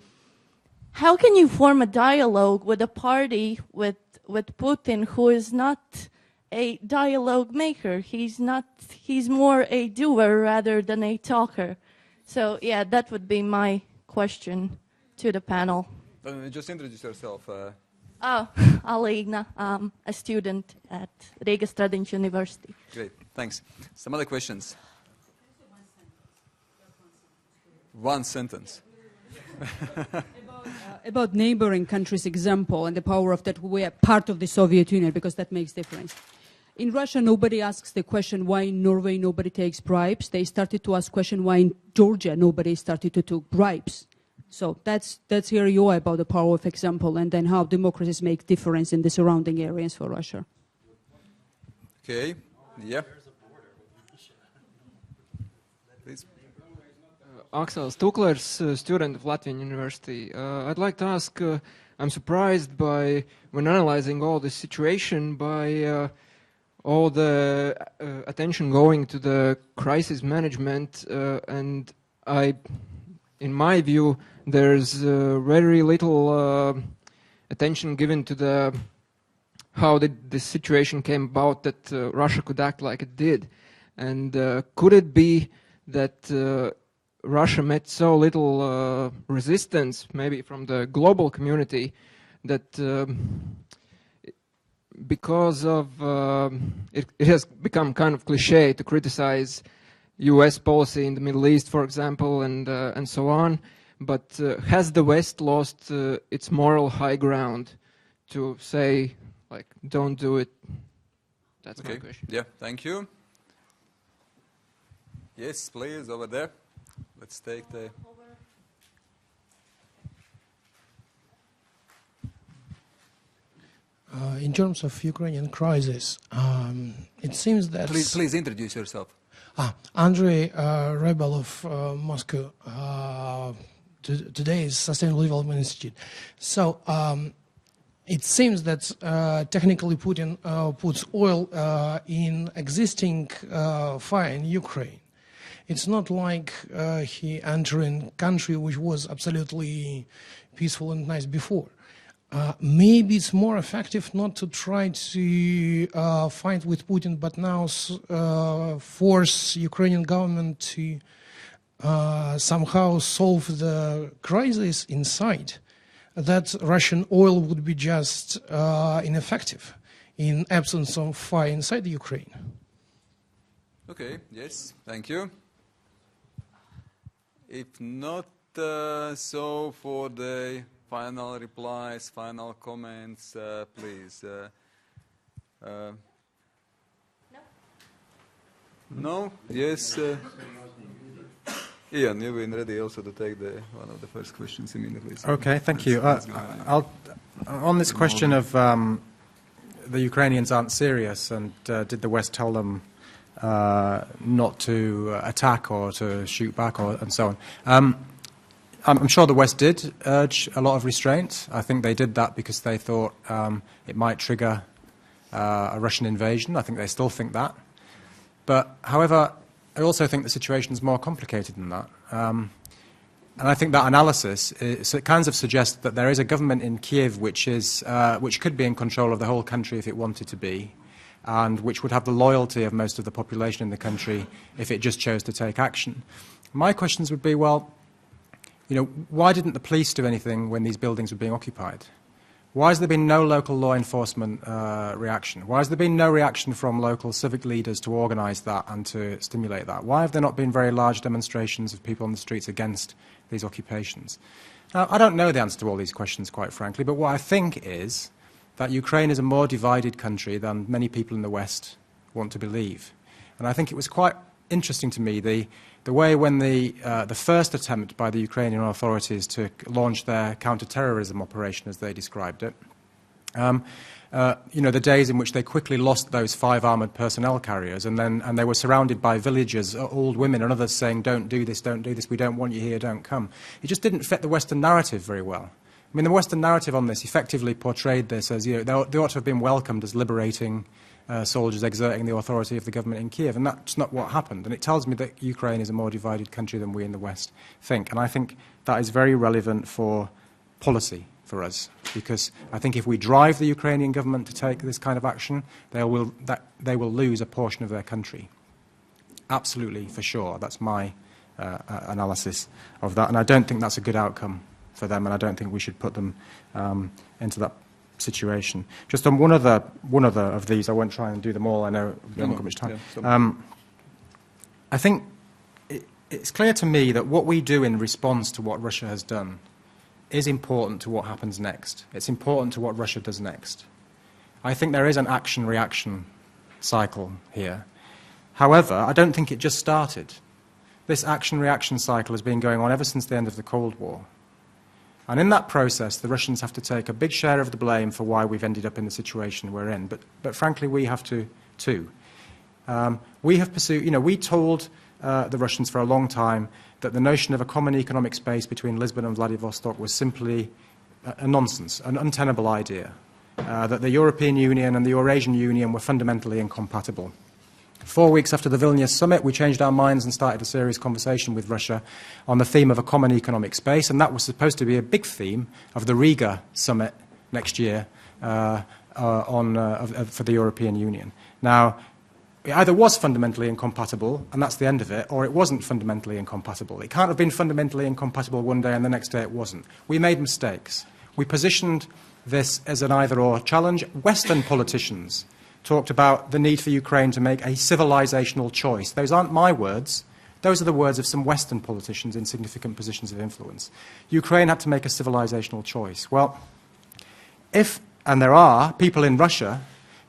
how can you form a dialogue with a party with Putin who is not a dialogue maker? He's more a doer rather than a talker. So yeah, that would be my question to the panel. Just introduce yourself. Oh, Alina, a student at Riga Student University. Great, thanks. Some other questions? One sentence. About neighboring countries' example and the power of that we are part of the Soviet Union, because that makes difference. In Russia, nobody asks the question why in Norway nobody takes bribes. They started to ask question why in Georgia nobody started to take bribes. So that's here you are about the power of example and then how democracies make difference in the surrounding areas for Russia. Okay, yeah. Please. Axel Stuklers, student of Latvian University. I'd like to ask, I'm surprised by, when analyzing all this situation, by all the attention going to the crisis management, and in my view, there's very little attention given to how this situation came about, that Russia could act like it did. And could it be that Russia met so little resistance, maybe from the global community, that because of it has become kind of cliche to criticize U.S. policy in the Middle East, for example, and so on. But has the West lost its moral high ground to say, like, don't do it? That's my question. Yeah, thank you. Yes, please, over there. Let's take the... In terms of Ukrainian crisis, it seems that... Please introduce yourself. Andrei, Rebel of Moscow. Today is Sustainable Development Institute. So it seems that technically Putin puts oil in existing fire in Ukraine. It's not like he entering country which was absolutely peaceful and nice before. Maybe it's more effective not to try to fight with Putin, but now force Ukrainian government to somehow solve the crisis inside. That Russian oil would be just ineffective in absence of fire inside Ukraine. Okay, yes, thank you. If not, so for the final replies, final comments, please. No? No? Yes? Ian, you've been ready also to take one of the first questions immediately. So okay, thank you. On this question of the Ukrainians aren't serious, and did the West tell them not to attack or to shoot back and so on. I'm sure the West did urge a lot of restraint. I think they did that because they thought it might trigger a Russian invasion. I think they still think that. But, however, I also think the situation is more complicated than that. And I think that analysis kind of suggests that there is a government in Kiev which could be in control of the whole country if it wanted to be, and which would have the loyalty of most of the population in the country if it just chose to take action. My questions would be, well, why didn't the police do anything when these buildings were being occupied? Why has there been no local law enforcement reaction? Why has there been no reaction from local civic leaders to organise that and to stimulate that? Why have there not been very large demonstrations of people on the streets against these occupations? Now, I don't know the answer to all these questions, quite frankly, but what I think is that Ukraine is a more divided country than many people in the West want to believe. And I think it was quite interesting to me the way when the first attempt by the Ukrainian authorities to launch their counter-terrorism operation, as they described it, the days in which they quickly lost those 5 armoured personnel carriers, and they were surrounded by villagers, old women and others saying, don't do this, we don't want you here, don't come. It just didn't fit the Western narrative very well. I mean, the Western narrative on this effectively portrayed this as, they ought to have been welcomed as liberating soldiers exerting the authority of the government in Kiev, and that's not what happened. And it tells me that Ukraine is a more divided country than we in the West think. And I think that is very relevant for policy for us, because I think if we drive the Ukrainian government to take this kind of action, they will lose a portion of their country. Absolutely, for sure. That's my analysis of that. And I don't think that's a good outcome for them, and I don't think we should put them into that situation. Just on one other of these, I won't try and do them all. I know we haven't got much time. Yeah, I think it's clear to me that what we do in response to what Russia has done is important to what happens next. It's important to what Russia does next. I think there is an action-reaction cycle here. However, I don't think it just started. This action-reaction cycle has been going on ever since the end of the Cold War. And in that process, the Russians have to take a big share of the blame for why we've ended up in the situation we're in. But frankly, we have to too. We have pursued, we told the Russians for a long time that the notion of a common economic space between Lisbon and Vladivostok was simply a nonsense, an untenable idea, that the European Union and the Eurasian Union were fundamentally incompatible. 4 weeks after the Vilnius summit, we changed our minds and started a serious conversation with Russia on the theme of a common economic space, and that was supposed to be a big theme of the Riga summit next year for the European Union. Now, it either was fundamentally incompatible, and that's the end of it, or it wasn't fundamentally incompatible. It can't have been fundamentally incompatible one day and the next day it wasn't. We made mistakes. We positioned this as an either-or challenge. Western politicians talked about the need for Ukraine to make a civilizational choice. Those aren't my words. Those are the words of some Western politicians in significant positions of influence. Ukraine had to make a civilizational choice. Well, and there are people in Russia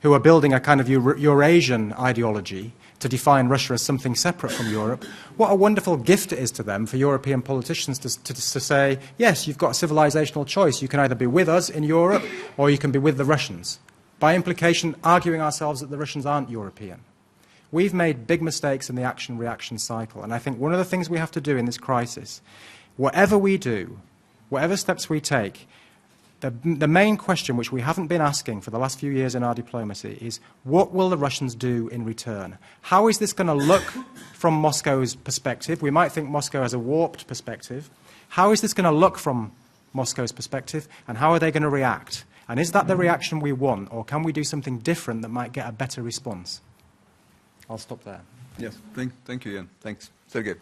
who are building a kind of Eurasian ideology to define Russia as something separate from Europe, what a wonderful gift it is to them for European politicians to say, yes, you've got a civilizational choice. You can either be with us in Europe or you can be with the Russians. By implication, arguing ourselves that the Russians aren't European. We've made big mistakes in the action-reaction cycle, and I think one of the things we have to do in this crisis, whatever we do, whatever steps we take, the main question which we haven't been asking for the last few years in our diplomacy is, what will the Russians do in return? How is this going to look from Moscow's perspective? We might think Moscow has a warped perspective. How is this going to look from Moscow's perspective, and how are they going to react? And is that the reaction we want, or can we do something different that might get a better response? I'll stop there. Yes, thank you, Ian. Thanks. Sergey.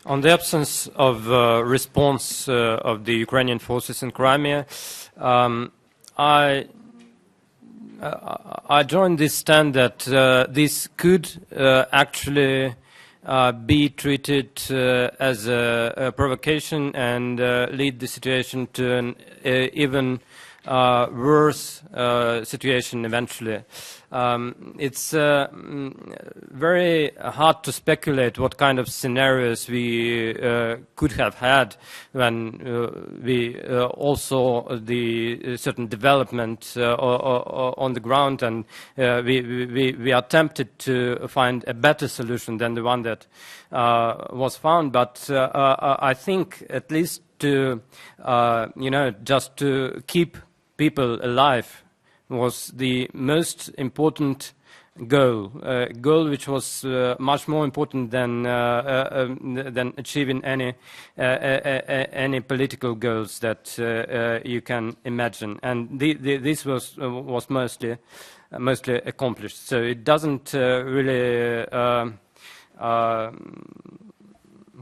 On the absence of response of the Ukrainian forces in Crimea, I joined this stand that this could actually be treated as a provocation and lead the situation to an even worse situation eventually. It's very hard to speculate what kind of scenarios we could have had when we also the certain development on the ground, and we attempted to find a better solution than the one that was found. But I think at least to just to keep people alive was the most important goal, a goal which was much more important than achieving any political goals that you can imagine. And this was mostly accomplished. So it doesn't really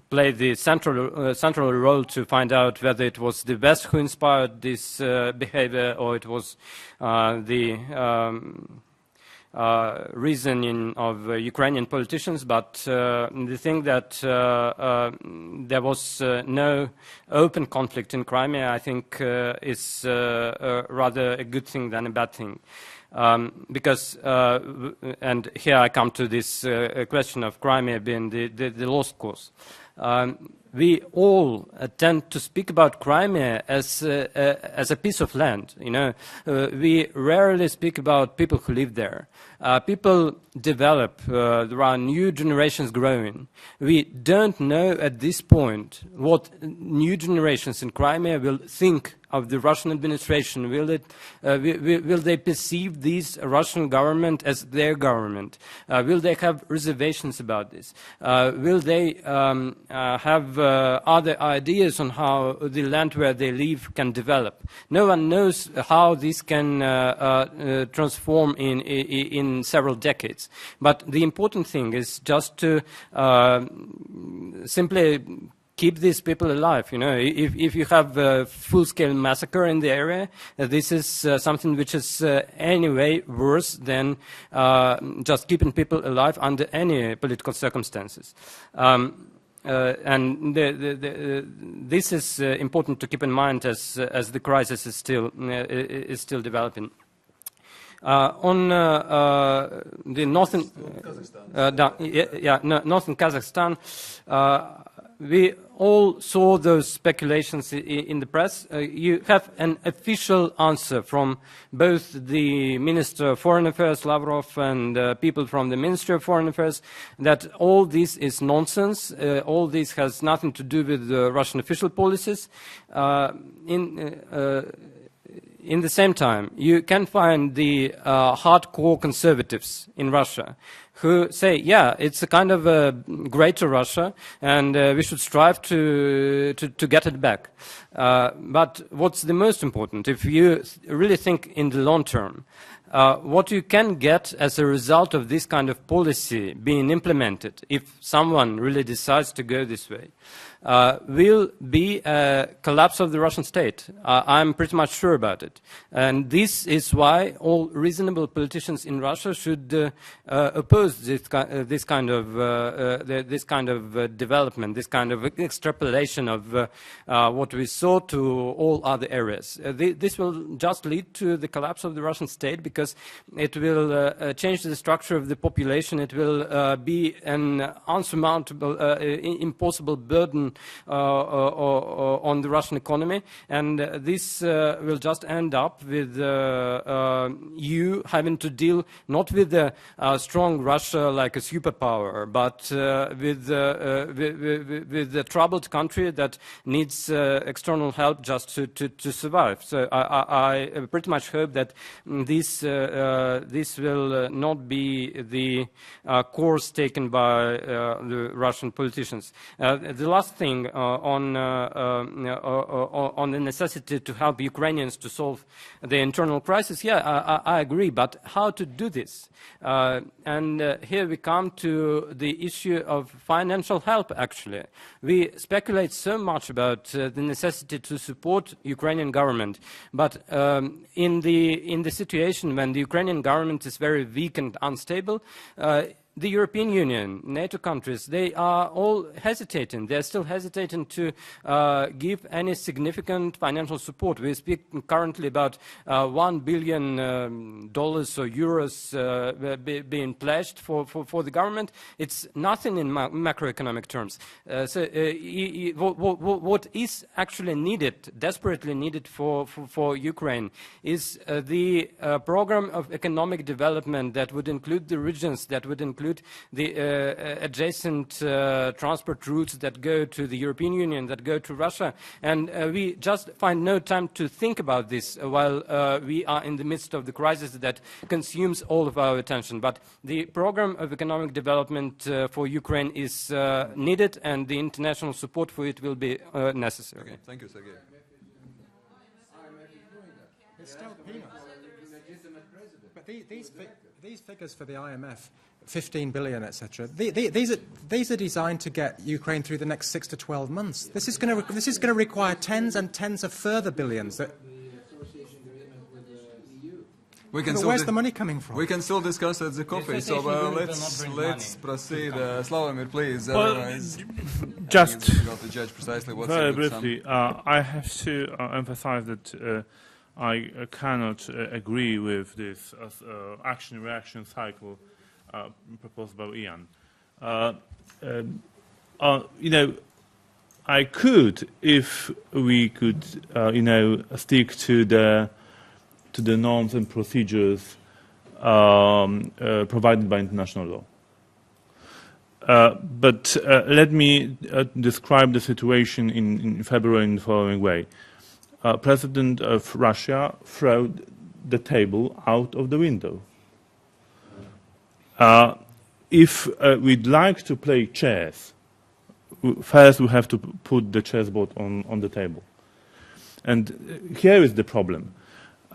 play the central role to find out whether it was the West who inspired this behavior or it was the reasoning of Ukrainian politicians. But the thing that there was no open conflict in Crimea, I think, is rather a good thing than a bad thing. Because, and here I come to this question of Crimea being the lost cause. We all tend to speak about Crimea as a piece of land. We rarely speak about people who live there. People develop. There are new generations growing. We don't know at this point what new generations in Crimea will think of the Russian administration. Will they perceive this Russian government as their government? Will they have reservations about this? Will they have other ideas on how the land where they live can develop? No one knows how this can transform in several decades. But the important thing is just to simply keep these people alive. You know, if you have a full-scale massacre in the area, this is something which is anyway worse than just keeping people alive under any political circumstances. And this is important to keep in mind as the crisis is still developing. On the northern northern Kazakhstan, we all saw those speculations in the press. You have an official answer from both the Minister of Foreign Affairs, Lavrov, and people from the Ministry of Foreign Affairs that all this is nonsense. All this has nothing to do with Russian official policies. In the same time, you can find the hardcore conservatives in Russia who say, yeah, it's a kind of a greater Russia, and we should strive to get it back. But what's the most important, if you really think in the long term, what you can get as a result of this kind of policy being implemented, if someone really decides to go this way, will be a collapse of the Russian state. I'm pretty much sure about it. And this is why all reasonable politicians in Russia should oppose this kind of development, this kind of extrapolation of what we saw to all other areas. This will just lead to the collapse of the Russian state because it will change the structure of the population. It will be an unsurmountable, impossible burden on the Russian economy, and this will just end up with you having to deal not with a strong Russia like a superpower, but with a troubled country that needs external help just to survive. So I pretty much hope that this will not be the course taken by the Russian politicians. The last thing on the necessity to help Ukrainians to solve the internal crisis, yeah, I agree, but how to do this? And here we come to the issue of financial help, actually. We speculate so much about the necessity to support Ukrainian government, but in the situation when the Ukrainian government is very weak and unstable, the European Union, NATO countries, they are all hesitating. They are still hesitating to give any significant financial support. We speak currently about $1 billion or euros being pledged for the government. It's nothing in macroeconomic terms. So what is actually needed, desperately needed for Ukraine, is the program of economic development that would include the regions, that would include the adjacent transport routes that go to the European Union, that go to Russia. And we just find no time to think about this while we are in the midst of the crisis that consumes all of our attention. But the program of economic development for Ukraine is needed, and the international support for it will be necessary. Okay. Thank you, Sergey. It's still peanuts. But these figures for the IMF, 15 billion, etc. These are designed to get Ukraine through the next 6 to 12 months. This is going to require tens and tens of further billions. Where's the money coming from? We can still discuss at the coffee. So let's proceed. Sławomir, please. Just you got to judge precisely what's very briefly. I have to emphasize that I cannot agree with this action-reaction cycle proposed by Ian. You know, I could, if we could, you know, stick to the norms and procedures provided by international law. But let me describe the situation in February in the following way. President of Russia threw the table out of the window. If we'd like to play chess, first we have to put the chessboard on the table. And here is the problem.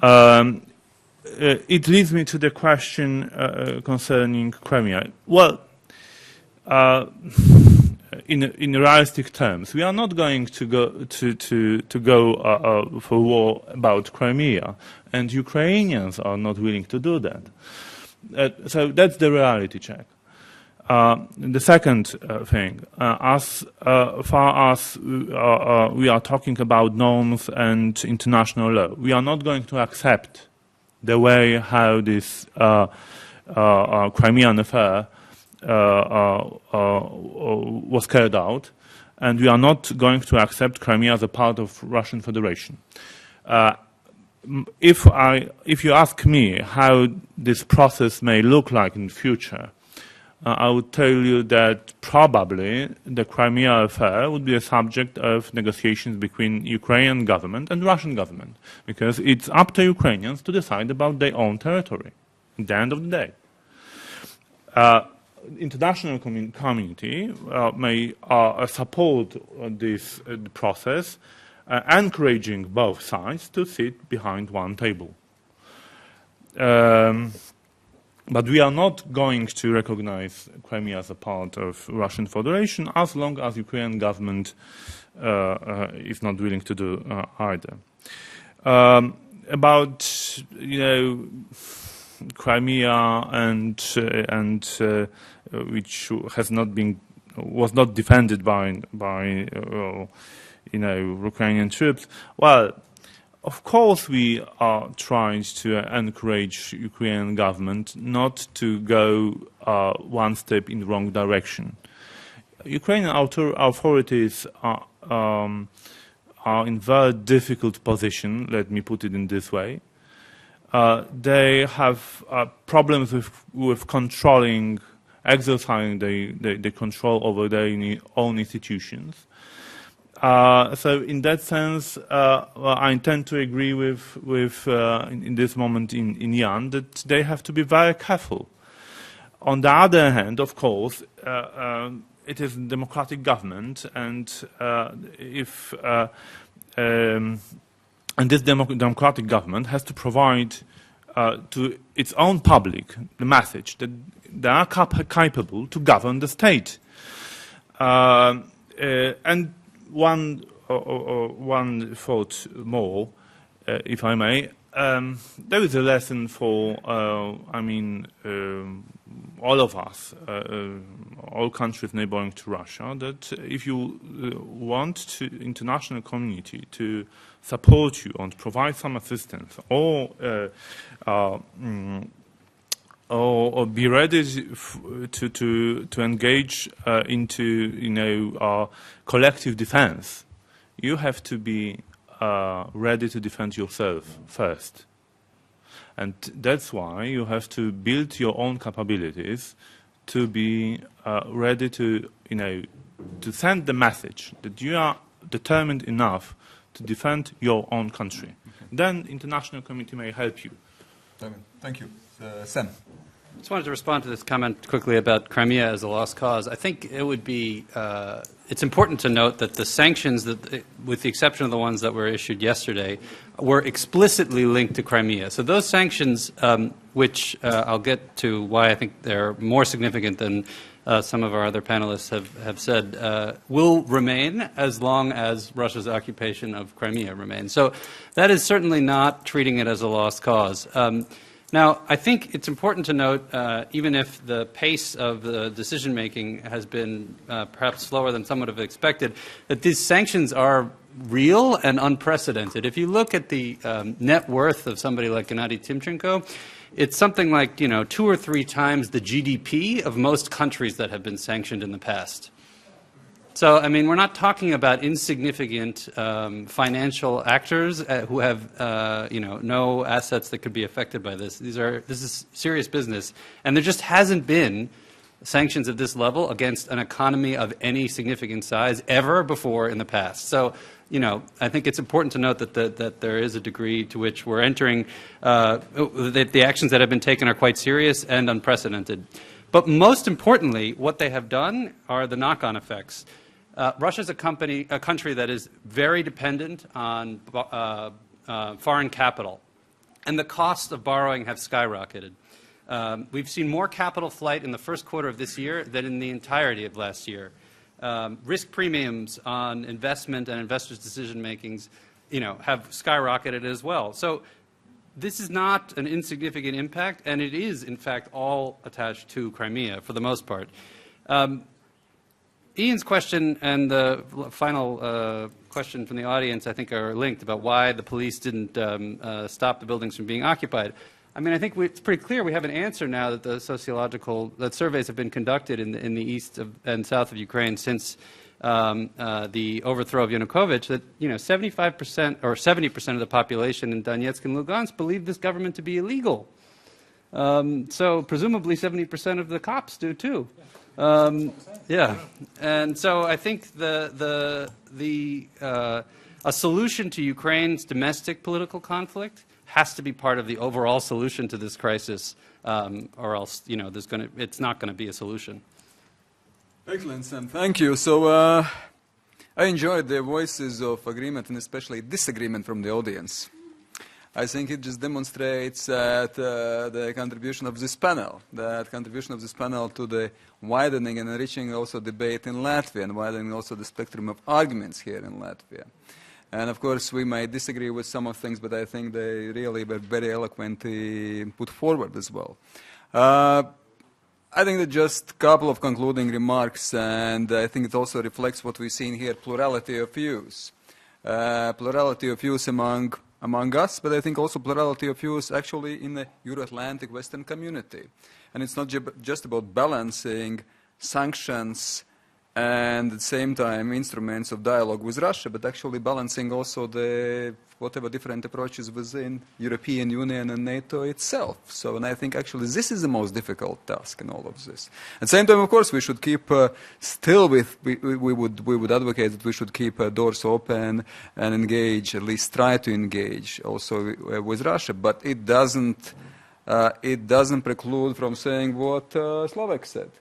It leads me to the question concerning Crimea. Well, in realistic terms. We are not going to go for war about Crimea, and Ukrainians are not willing to do that. So that's the reality check. The second thing, as far as we are talking about norms and international law, we are not going to accept the way how this Crimean affair was carried out, and we are not going to accept Crimea as a part of Russian Federation. If you ask me how this process may look like in the future, I would tell you that probably the Crimea affair would be a subject of negotiations between Ukrainian government and Russian government, because it's up to Ukrainians to decide about their own territory at the end of the day. International community may support this process, encouraging both sides to sit behind one table. But we are not going to recognize Crimea as a part of Russian Federation as long as Ukrainian government is not willing to do either. About Crimea and which was not defended by Ukrainian troops. Well, of course, we are trying to encourage Ukrainian government not to go one step in the wrong direction. Ukrainian authorities are in very difficult position. Let me put it in this way. They have problems with controlling, exercising the control over their own institutions. So in that sense, I tend to agree with in this moment in Jan that they have to be very careful. On the other hand, of course, it is a democratic government, and and this democratic government has to provide to its own public the message that they are capable to govern the state. And one thought more, if I may. There is a lesson for, all of us, all countries neighboring to Russia, that if you want international community to support you and provide some assistance, or be ready to engage into collective defense, you have to be ready to defend yourself first. And that's why you have to build your own capabilities to be ready to send the message that you are determined enough to defend your own country. Okay. Then international community may help you. Thank you. Sam. I just wanted to respond to this comment quickly about Crimea as a lost cause. I think it would be, it's important to note that the sanctions, with the exception of the ones that were issued yesterday, were explicitly linked to Crimea. So those sanctions, which I'll get to why I think they're more significant than some of our other panelists have said, will remain as long as Russia's occupation of Crimea remains. So that is certainly not treating it as a lost cause. Now, I think it's important to note, even if the pace of the decision-making has been perhaps slower than some would have expected, that these sanctions are real and unprecedented. If you look at the net worth of somebody like Gennady Timchenko, it's something like 2 or 3 times the GDP of most countries that have been sanctioned in the past. So, I mean, we're not talking about insignificant financial actors who have, no assets that could be affected by this. This is serious business, and there just hasn't been sanctions at this level against an economy of any significant size ever before in the past. So, I think it's important to note that there is a degree to which we're entering that the actions that have been taken are quite serious and unprecedented. But most importantly, what they have done are the knock-on effects. Russia is a country that is very dependent on foreign capital, and the costs of borrowing have skyrocketed. We've seen more capital flight in the first quarter of this year than in the entirety of last year. risk premiums on investment and investors' decision makings, have skyrocketed as well. So this is not an insignificant impact, and it is, in fact, all attached to Crimea for the most part. Ian's question and the final question from the audience, I think, are linked about why the police didn't stop the buildings from being occupied. I mean, I think it's pretty clear we have an answer now that the that surveys have been conducted in the east and south of Ukraine since the overthrow of Yanukovych, that 75% or 70% of the population in Donetsk and Lugansk believe this government to be illegal. So presumably 70% of the cops do too. Yeah, and so I think a solution to Ukraine's domestic political conflict has to be part of the overall solution to this crisis, or else it's not going to be a solution. Excellent, Sam. Thank you. So I enjoyed the voices of agreement and especially disagreement from the audience. I think it just demonstrates that the contribution of this panel, to the widening and enriching also debate in Latvia and widening also the spectrum of arguments here in Latvia. And of course, we might disagree with some of things, but I think they really were very eloquently put forward as well. I think that just a couple of concluding remarks, and I think it also reflects what we've seen here, plurality of views. Plurality of views among us, but I think also plurality of views actually in the Euro-Atlantic Western community. And it's not just about balancing sanctions and at the same time instruments of dialogue with Russia, but actually balancing also the whatever different approaches within European Union and NATO itself. So, and I think actually this is the most difficult task in all of this. At the same time, of course, we should keep we would advocate that we should keep doors open and engage, at least try to engage also with Russia, but it doesn't preclude from saying what Slovak said.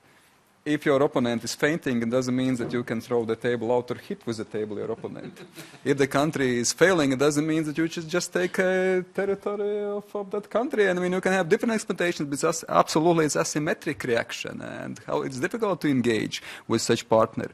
If your opponent is fainting, it doesn't mean that you can throw the table out or hit with the table your opponent. If the country is failing, it doesn't mean that you should just take territory of that country. And I mean, you can have different expectations, but absolutely it's asymmetric reaction and how it's difficult to engage with such partner.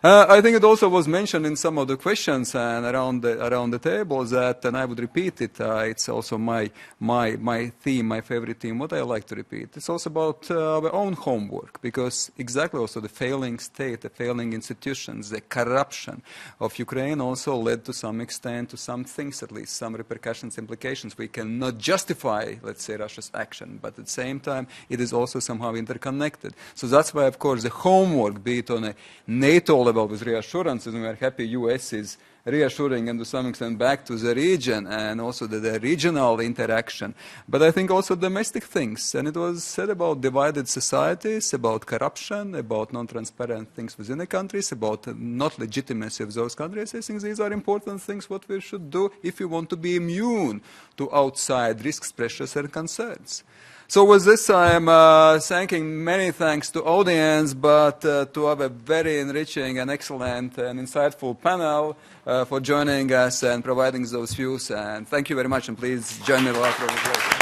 I think it also was mentioned in some of the questions and around the table that, and I would repeat it, it's also my theme, my favorite theme, what I like to repeat. It's also about our own homework, because exactly also the failing state, the failing institutions, the corruption of Ukraine also led to some extent to some things, at least some repercussions, implications. We cannot justify, let's say, Russia's action, but at the same time it is also somehow interconnected. So that's why, of course, the homework, be it on a NATO level with reassurances, and we are happy US is reassuring and to some extent back to the region and also the regional interaction. But I think also domestic things, and it was said about divided societies, about corruption, about non-transparent things within the countries, about not legitimacy of those countries. I think these are important things what we should do if we want to be immune to outside risks, pressures and concerns. So with this, I am thanking many thanks to audience, but to have a very enriching and excellent and insightful panel for joining us and providing those views. And thank you very much, and please join me in a lot of applause.